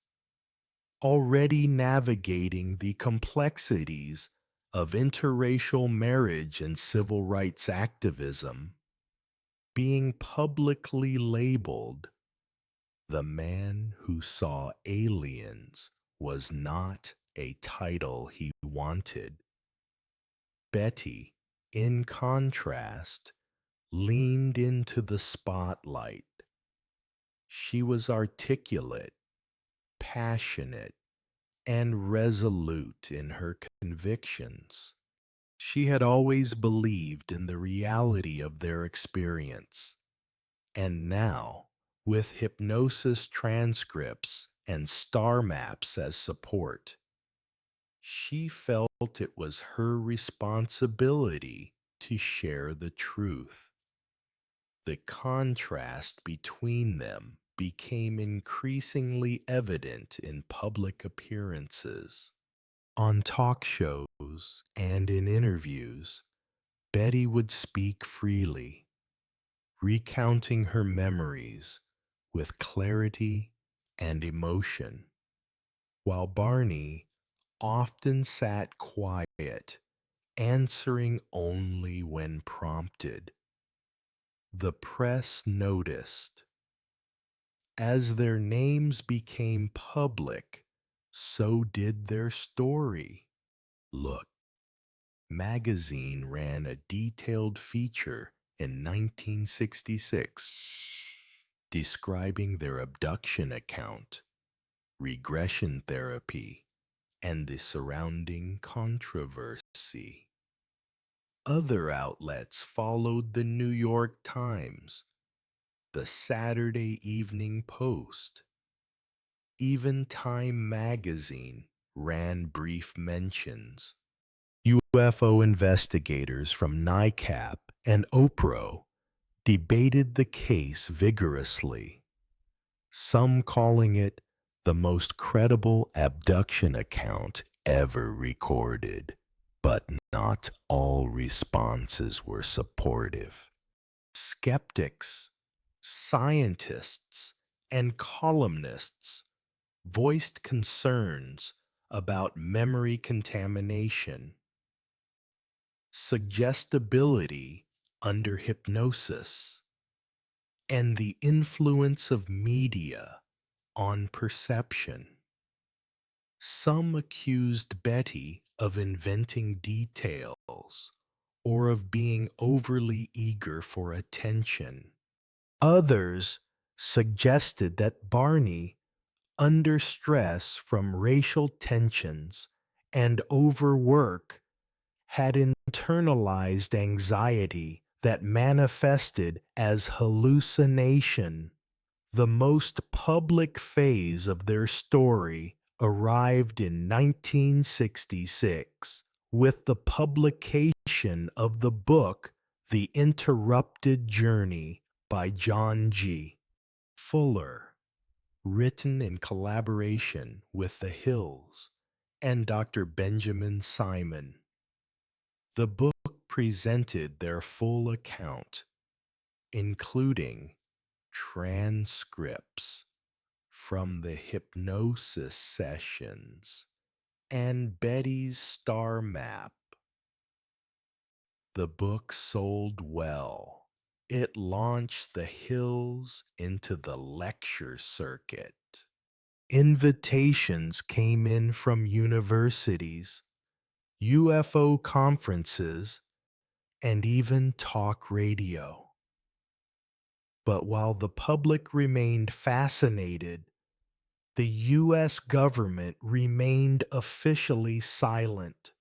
already navigating the complexities of interracial marriage and civil rights activism, being publicly labeled the man who saw aliens was not a title he wanted. Betty, in contrast, leaned into the spotlight. She was articulate, passionate, and resolute in her convictions. She had always believed in the reality of their experience, and now, with hypnosis transcripts and star maps as support, she felt it was her responsibility to share the truth. The contrast between them became increasingly evident in public appearances. On talk shows and in interviews, Betty would speak freely, recounting her memories with clarity and emotion, while Barney often sat quiet, answering only when prompted. The press noticed. As their names became public, so did their story. Look magazine ran a detailed feature in 1966 describing their abduction account, regression therapy, and the surrounding controversy. Other outlets followed the New York Times, the Saturday Evening Post. Even Time magazine ran brief mentions. UFO investigators from NICAP and OPRO debated the case vigorously, some calling it the most credible abduction account ever recorded, but not all responses were supportive. Skeptics, scientists, and columnists voiced concerns about memory contamination, suggestibility under hypnosis, and the influence of media on perception. Some accused Betty of inventing details or of being overly eager for attention. Others suggested that Barney, under stress from racial tensions and overwork, had internalized anxiety that manifested as hallucination. The most public phase of their story arrived in 1966 with the publication of the book The Interrupted Journey by John G. Fuller, written in collaboration with the Hills and Dr. Benjamin Simon. The book presented their full account, including transcripts from the hypnosis sessions and Betty's star map. The book sold well. It launched the Hills into the lecture circuit. Invitations came in from universities, UFO conferences, and even talk radio. But while the public remained fascinated, the U.S. government remained officially silent.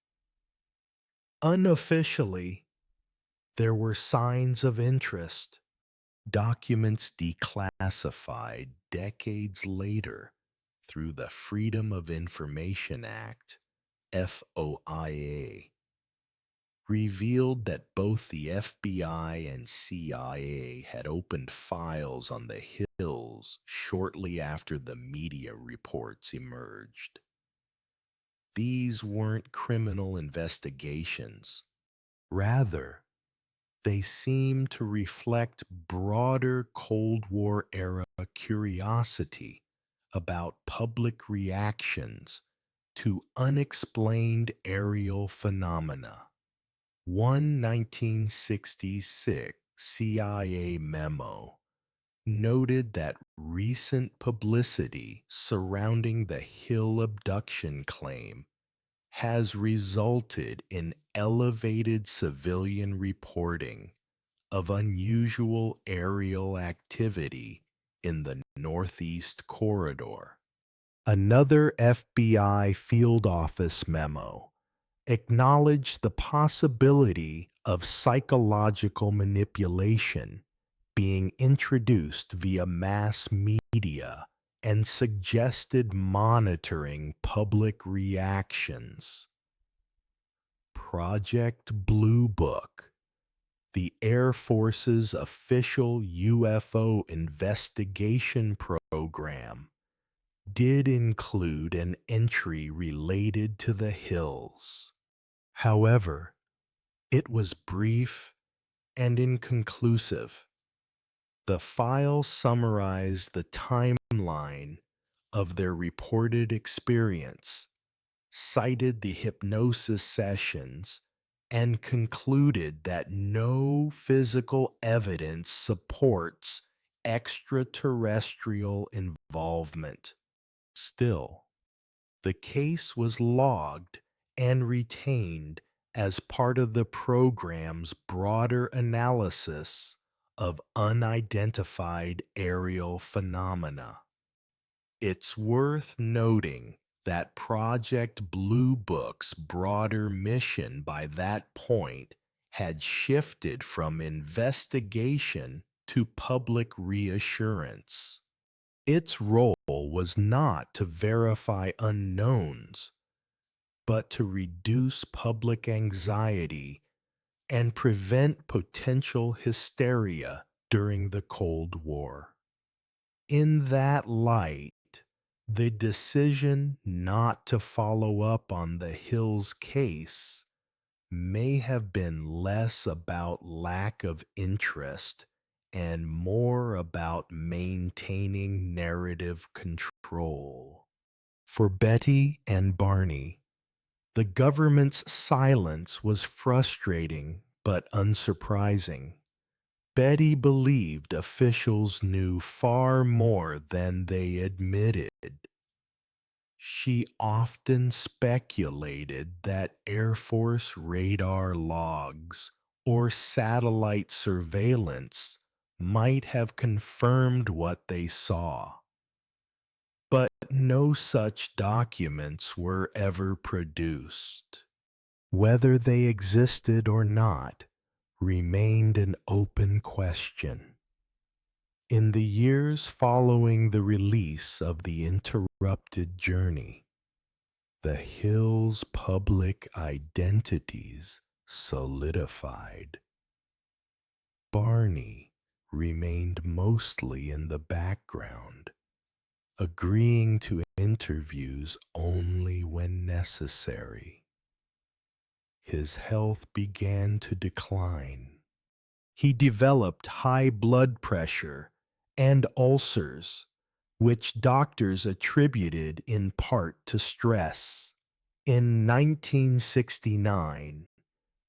Unofficially, there were signs of interest. Documents declassified decades later through the Freedom of Information Act, FOIA, revealed that both the FBI and CIA had opened files on the Hills shortly after the media reports emerged. These weren't criminal investigations. Rather, they seem to reflect broader Cold War era curiosity about public reactions to unexplained aerial phenomena. One 1966 CIA memo noted that recent publicity surrounding the Hill abduction claim has resulted in elevated civilian reporting of unusual aerial activity in the Northeast Corridor. Another FBI field office memo acknowledged the possibility of psychological manipulation being introduced via mass media and suggested monitoring public reactions. Project Blue Book, the Air Force's official UFO investigation program, did include an entry related to the Hills. However, it was brief and inconclusive. The file summarized the timeline of their reported experience, cited the hypnosis sessions, and concluded that no physical evidence supports extraterrestrial involvement. Still, the case was logged and retained as part of the program's broader analysis of unidentified aerial phenomena. It's worth noting that Project Blue Book's broader mission by that point had shifted from investigation to public reassurance. Its role was not to verify unknowns, but to reduce public anxiety and prevent potential hysteria during the Cold War. In that light, the decision not to follow up on the Hills case may have been less about lack of interest and more about maintaining narrative control. For Betty and Barney, the government's silence was frustrating but unsurprising. Betty believed officials knew far more than they admitted. She often speculated that Air Force radar logs or satellite surveillance might have confirmed what they saw. But no such documents were ever produced. Whether they existed or not remained an open question. In the years following the release of The Interrupted Journey, the Hills' public identities solidified. Barney remained mostly in the background, agreeing to interviews only when necessary. His health began to decline. He developed high blood pressure and ulcers, which doctors attributed in part to stress. In 1969,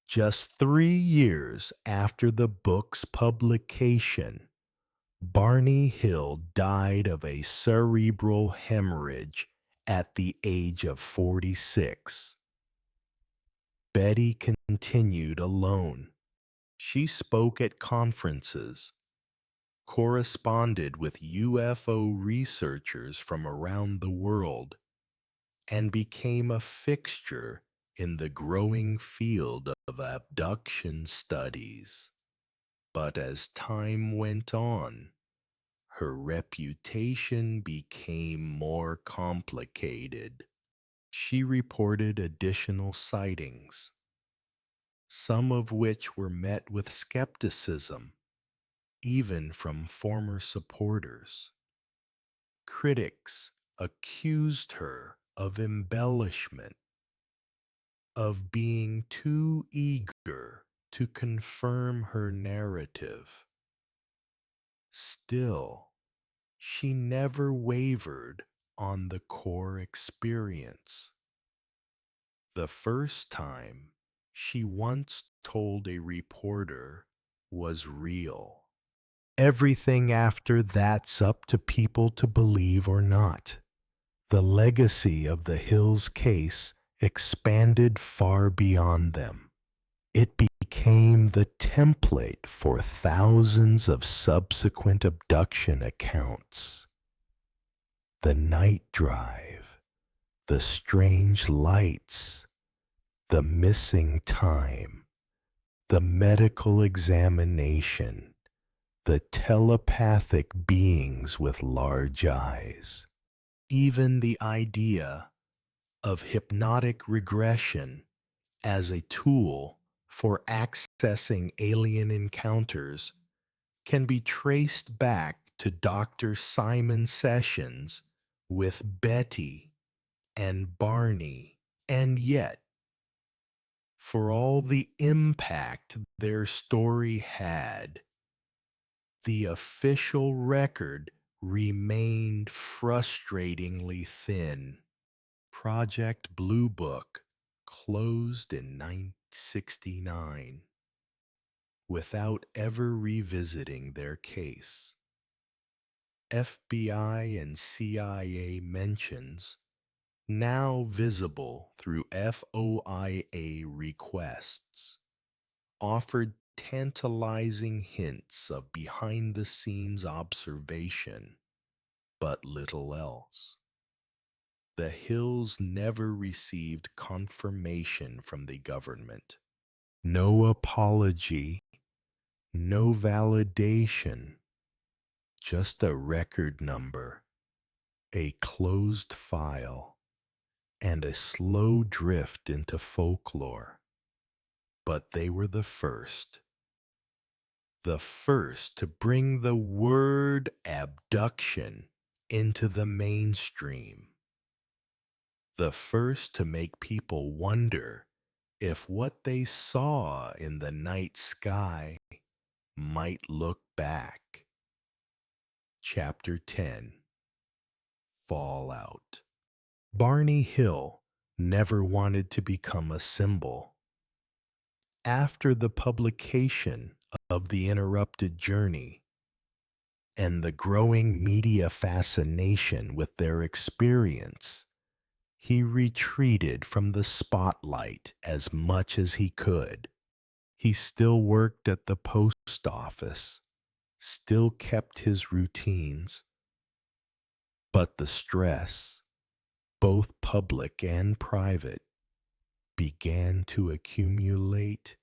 just 3 years after the book's publication, Barney Hill died of a cerebral hemorrhage at the age of 46. Betty continued alone. She spoke at conferences, corresponded with UFO researchers from around the world, and became a fixture in the growing field of abduction studies. But as time went on, her reputation became more complicated. She reported additional sightings, some of which were met with skepticism, even from former supporters. Critics accused her of embellishment, of being too eager to confirm her narrative. Still, she never wavered on the core experience. The first time she once told a reporter was real. Everything after that's up to people to believe or not. The legacy of the Hills case expanded far beyond them. It became the template for thousands of subsequent abduction accounts. The night drive, the strange lights, the missing time, the medical examination, the telepathic beings with large eyes. Even the idea of hypnotic regression as a tool for accessing alien encounters can be traced back to Dr. Simon Sessions with Betty and Barney, and yet, for all the impact their story had, the official record remained frustratingly thin. Project Blue Book closed in 1969 without ever revisiting their case. FBI and CIA mentions, now visible through FOIA requests, offered tantalizing hints of behind-the-scenes observation, but little else. The Hills never received confirmation from the government. No apology, no validation, just a record number, a closed file, and a slow drift into folklore. But they were the first to bring the word abduction into the mainstream. The first to make people wonder if what they saw in the night sky might look back. Chapter 10. Fallout. Barney Hill never wanted to become a symbol. After the publication of The Interrupted Journey and the growing media fascination with their experience, he retreated from the spotlight as much as he could. He still worked at the post office, still kept his routines, but the stress, both public and private, began to accumulate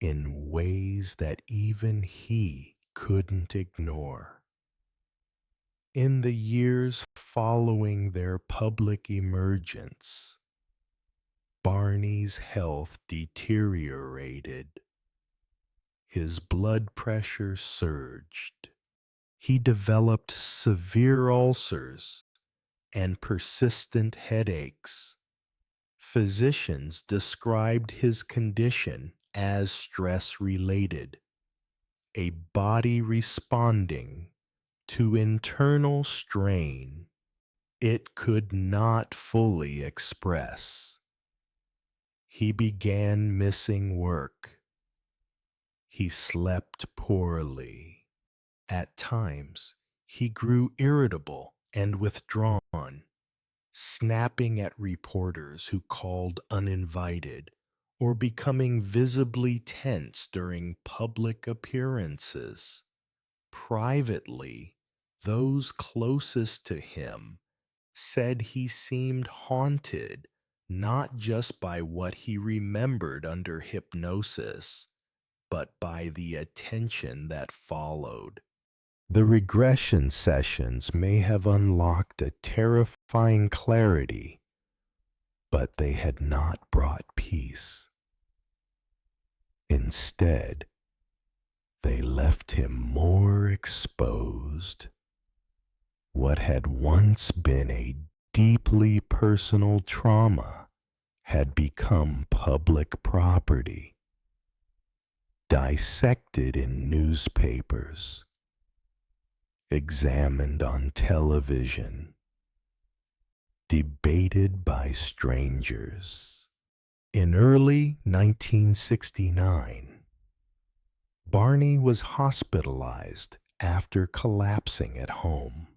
in ways that even he couldn't ignore. In the years following their public emergence, Barney's health deteriorated. his blood pressure surged. He developed severe ulcers and persistent headaches. Physicians described his condition as stress-related, a body responding to internal strain it could not fully express. He began missing work. He slept poorly. At times, he grew irritable and withdrawn, snapping at reporters who called uninvited or becoming visibly tense during public appearances. Privately, those closest to him said he seemed haunted not just by what he remembered under hypnosis, but by the attention that followed. The regression sessions may have unlocked a terrifying clarity, but they had not brought peace. Instead, they left him more exposed. What had once been a deeply personal trauma had become public property, dissected in newspapers, examined on television, debated by strangers. In early 1969, Barney was hospitalized after collapsing at home.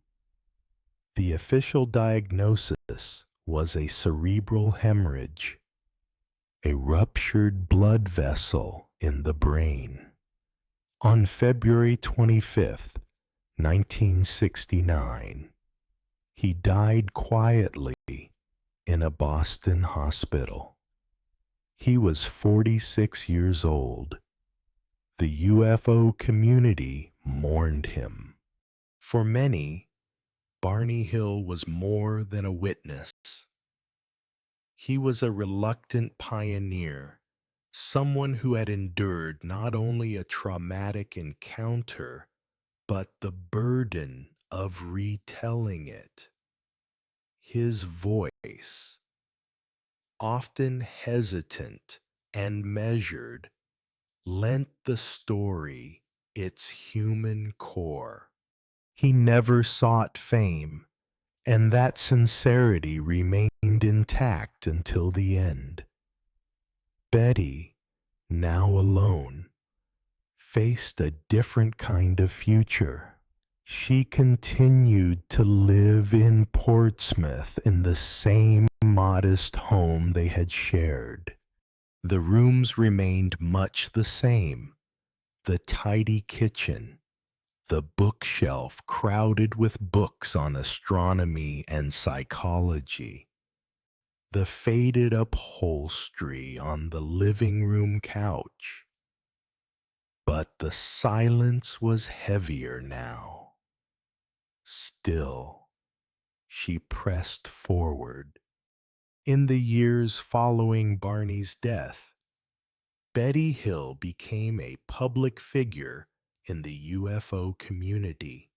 The official diagnosis was a cerebral hemorrhage, a ruptured blood vessel in the brain. On February 25th, 1969, he died quietly in a Boston hospital. He was 46 years old. The UFO community mourned him. For many, Barney Hill was more than a witness. He was a reluctant pioneer, someone who had endured not only a traumatic encounter, but the burden of retelling it. His voice, often hesitant and measured, lent the story its human core. He never sought fame, and that sincerity remained intact until the end. Betty, now alone, faced a different kind of future. She continued to live in Portsmouth in the same modest home they had shared. The rooms remained much the same. The tidy kitchen, the bookshelf crowded with books on astronomy and psychology, the faded upholstery on the living room couch. But the silence was heavier now. Still, she pressed forward. In the years following Barney's death, Betty Hill became a public figure in the UFO community,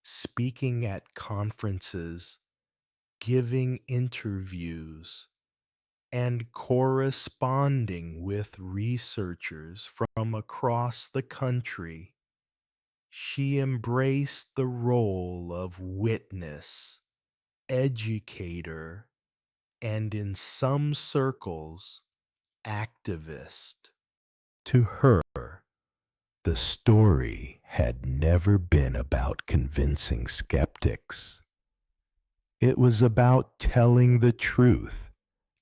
speaking at conferences, giving interviews, and corresponding with researchers from across the country. She embraced the role of witness, educator, and in some circles, activist. To her, the story had never been about convincing skeptics. It was about telling the truth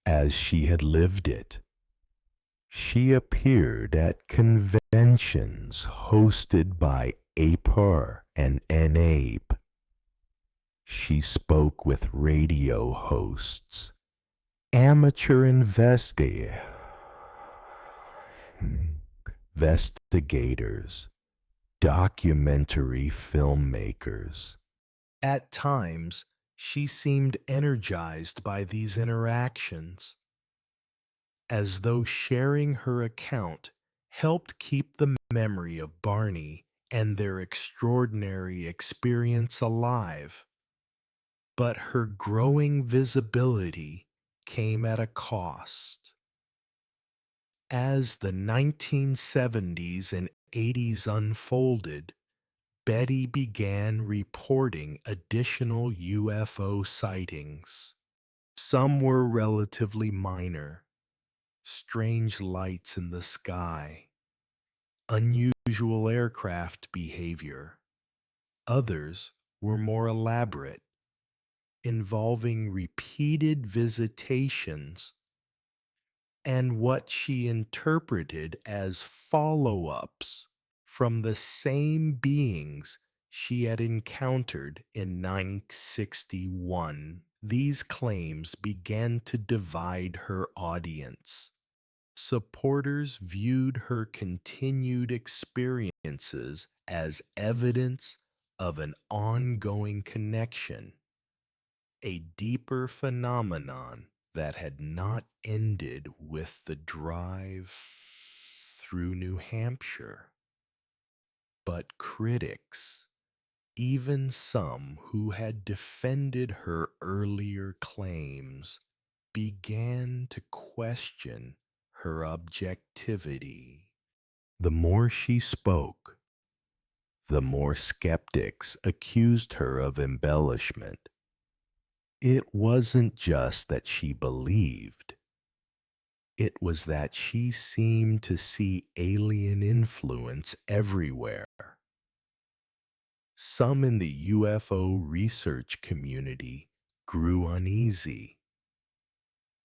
as she had lived it. She appeared at conventions hosted by APR and NAPE. She spoke with radio hosts, amateur investigators, documentary filmmakers. At times, she seemed energized by these interactions, as though sharing her account helped keep the memory of Barney and their extraordinary experience alive. But her growing visibility came at a cost. As the 1970s and 80s unfolded, Betty began reporting additional UFO sightings. Some were relatively minor, strange lights in the sky, unusual aircraft behavior. Others were more elaborate, involving repeated visitations and what she interpreted as follow-ups from the same beings she had encountered in 961. These claims began to divide her audience. Supporters viewed her continued experiences as evidence of an ongoing connection, a deeper phenomenon that had not ended with the drive through New Hampshire. But critics, even some who had defended her earlier claims, began to question her objectivity. The more she spoke, the more skeptics accused her of embellishment. It wasn't just that she believed, it was that she seemed to see alien influence everywhere. Some in the UFO research community grew uneasy.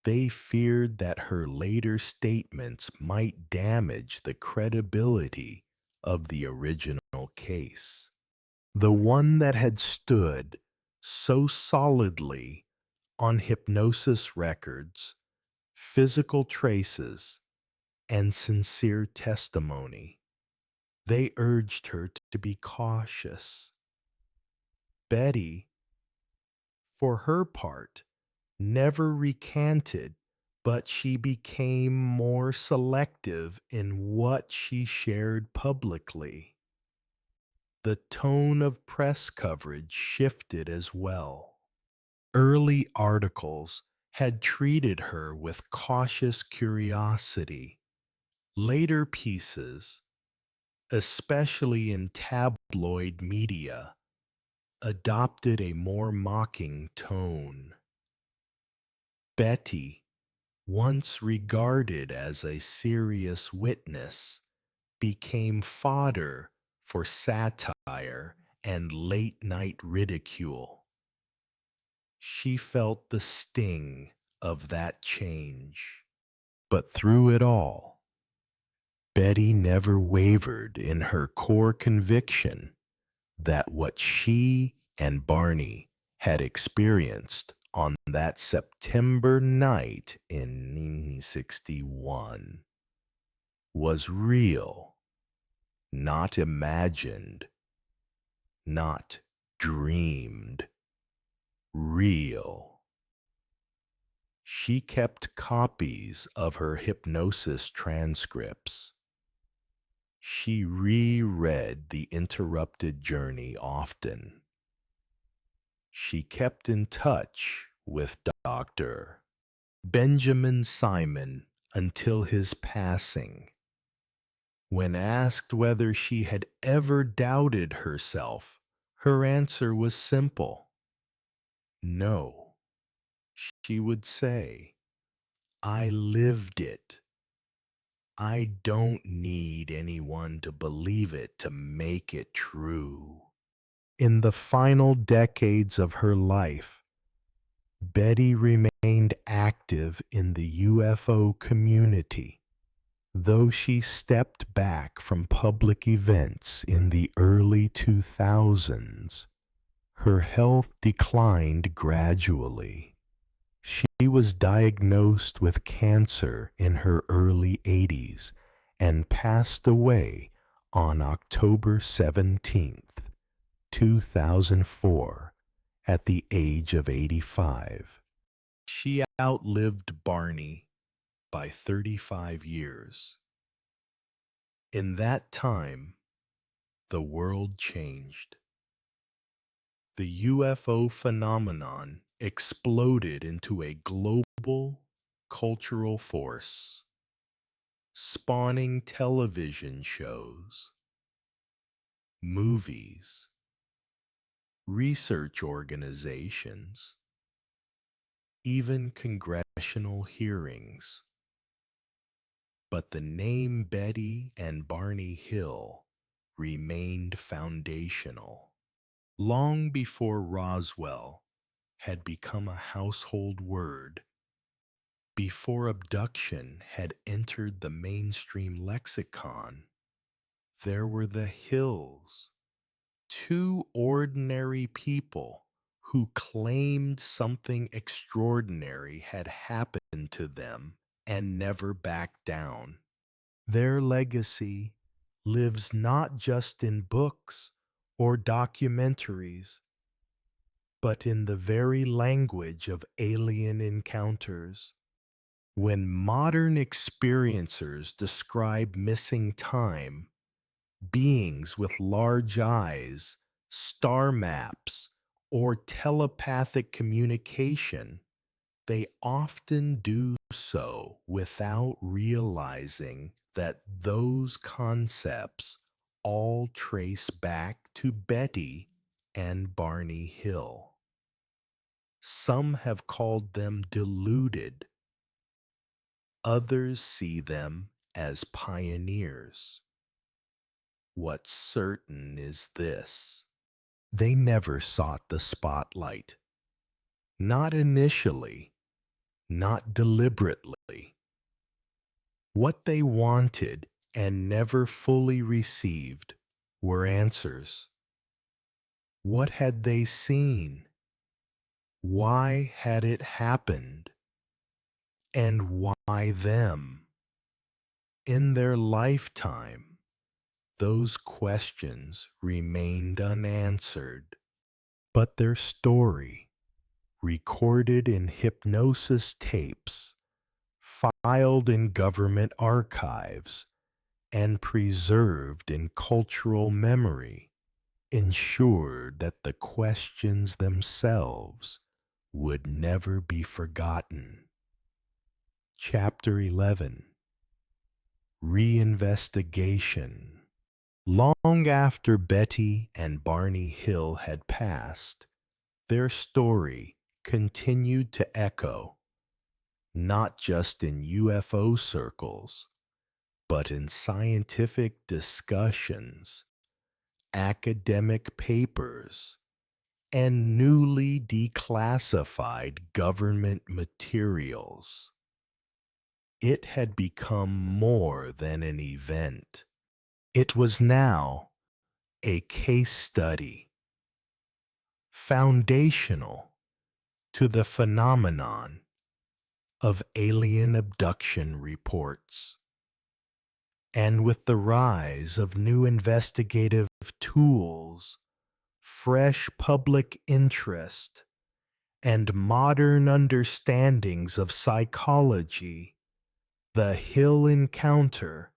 They feared that her later statements might damage the credibility of the original case, the one that had stood so solidly on hypnosis records, physical traces, and sincere testimony. They urged her to be cautious. Betty, for her part, never recanted, but she became more selective in what she shared publicly. The tone of press coverage shifted as well. Early articles had treated her with cautious curiosity. Later pieces, especially in tabloid media, adopted a more mocking tone. Betty, once regarded as a serious witness, became fodder for satire and late-night ridicule. She felt the sting of that change. But through it all, Betty never wavered in her core conviction that what she and Barney had experienced on that September night in 1961 was real, not imagined, not dreamed, real. She kept copies of her hypnosis transcripts. She reread the interrupted journey often. She kept in touch with Dr. Benjamin Simon until his passing. When asked whether she had ever doubted herself, her answer was simple. No, she would say, I lived it. I don't need anyone to believe it to make it true. In the final decades of her life, Betty remained active in the UFO community, though she stepped back from public events in the early 2000s. Her health declined gradually. She was diagnosed with cancer in her early 80s and passed away on October 17th, 2004, at the age of 85. She outlived Barney by 35 years. In that time, the world changed. The UFO phenomenon exploded into a global cultural force, spawning television shows, movies, research organizations, even congressional hearings. But the name Betty and Barney Hill remained foundational. Long before Roswell had become a household word, before abduction had entered the mainstream lexicon, there were the Hills, two ordinary people who claimed something extraordinary had happened to them and never backed down. Their legacy lives not just in books or documentaries, but in the very language of alien encounters. When modern experiencers describe missing time, beings with large eyes, star maps, or telepathic communication, they often do so without realizing that those concepts all trace back to Betty and Barney Hill. Some have called them deluded, others see them as pioneers. What's certain is this: they never sought the spotlight. Not initially, not deliberately. What they wanted and never fully received were answers. What had they seen? Why had it happened? And why them? In their lifetime, those questions remained unanswered. But their story, recorded in hypnosis tapes, filed in government archives, and preserved in cultural memory, ensured that the questions themselves would never be forgotten. Chapter 11: Reinvestigation. Long after Betty and Barney Hill had passed, their story continued to echo, not just in UFO circles, but in scientific discussions, academic papers, and newly declassified government materials. It had become more than an event. It was now a case study, foundational to the phenomenon of alien abduction reports. And with the rise of new investigative tools, fresh public interest, and modern understandings of psychology, the Hill encounter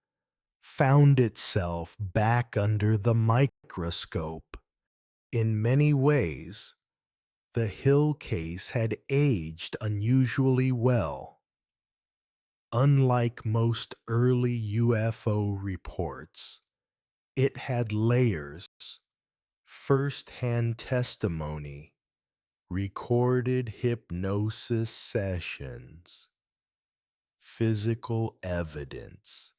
found itself back under the microscope. In many ways, the Hill case had aged unusually well. Unlike most early UFO reports, it had layers: first-hand testimony, recorded hypnosis sessions, physical evidence,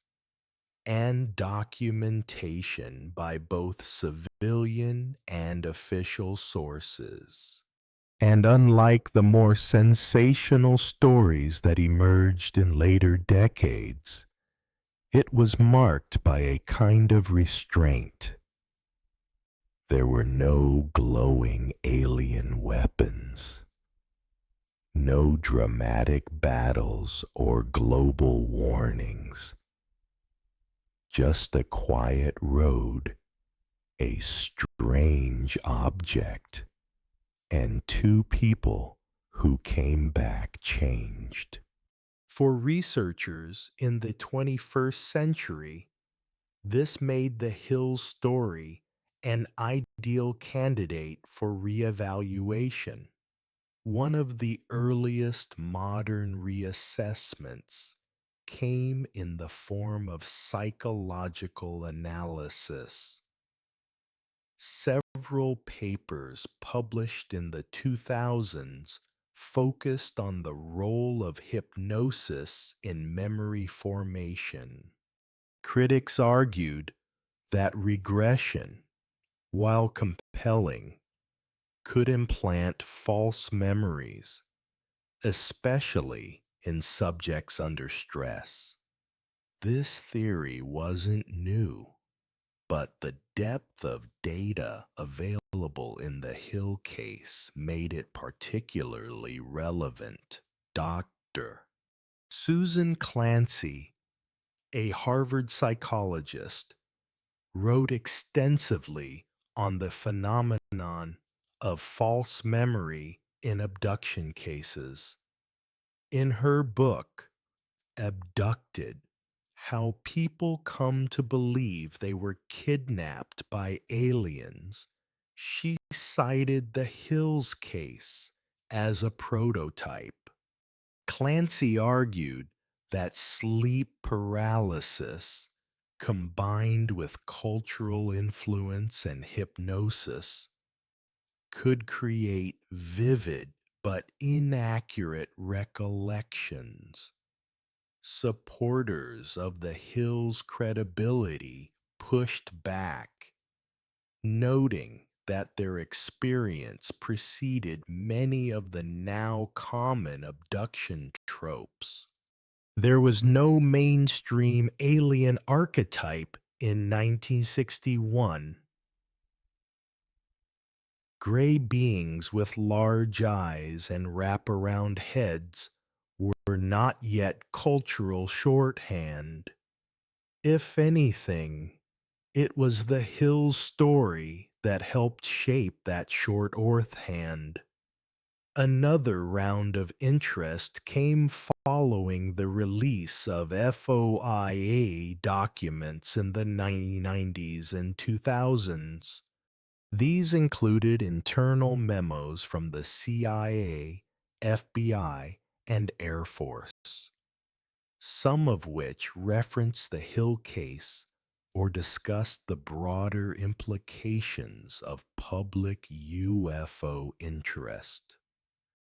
and documentation by both civilian and official sources. And unlike the more sensational stories that emerged in later decades, it was marked by a kind of restraint. There were no glowing alien weapons, no dramatic battles or global warnings, just a quiet road, a strange object, and two people who came back changed. For researchers in the 21st century, This made the Hill story an ideal candidate for reevaluation. One of the earliest modern reassessments came in the form of psychological analysis. Several papers published in the 2000s focused on the role of hypnosis in memory formation. Critics argued that regression, while compelling, could implant false memories, especially in subjects under stress. This theory wasn't new, but the depth of data available in the Hill case made it particularly relevant. Dr. Susan Clancy, a Harvard psychologist, wrote extensively on the phenomenon of false memory in abduction cases. In her book, Abducted: How People Come to Believe They Were Kidnapped by Aliens, she cited the Hills case as a prototype. Clancy argued that sleep paralysis, combined with cultural influence and hypnosis, could create vivid but inaccurate recollections. Supporters of the Hill's credibility pushed back, noting that their experience preceded many of the now common abduction tropes. There was no mainstream alien archetype in 1961. Gray beings with large eyes and wraparound heads were not yet cultural shorthand. If anything, it was the Hill story that helped shape that shorthand. Another round of interest came following the release of FOIA documents in the 1990s and 2000s. These included internal memos from the CIA, FBI, and Air Force, some of which reference the Hill case or discuss the broader implications of public UFO interest.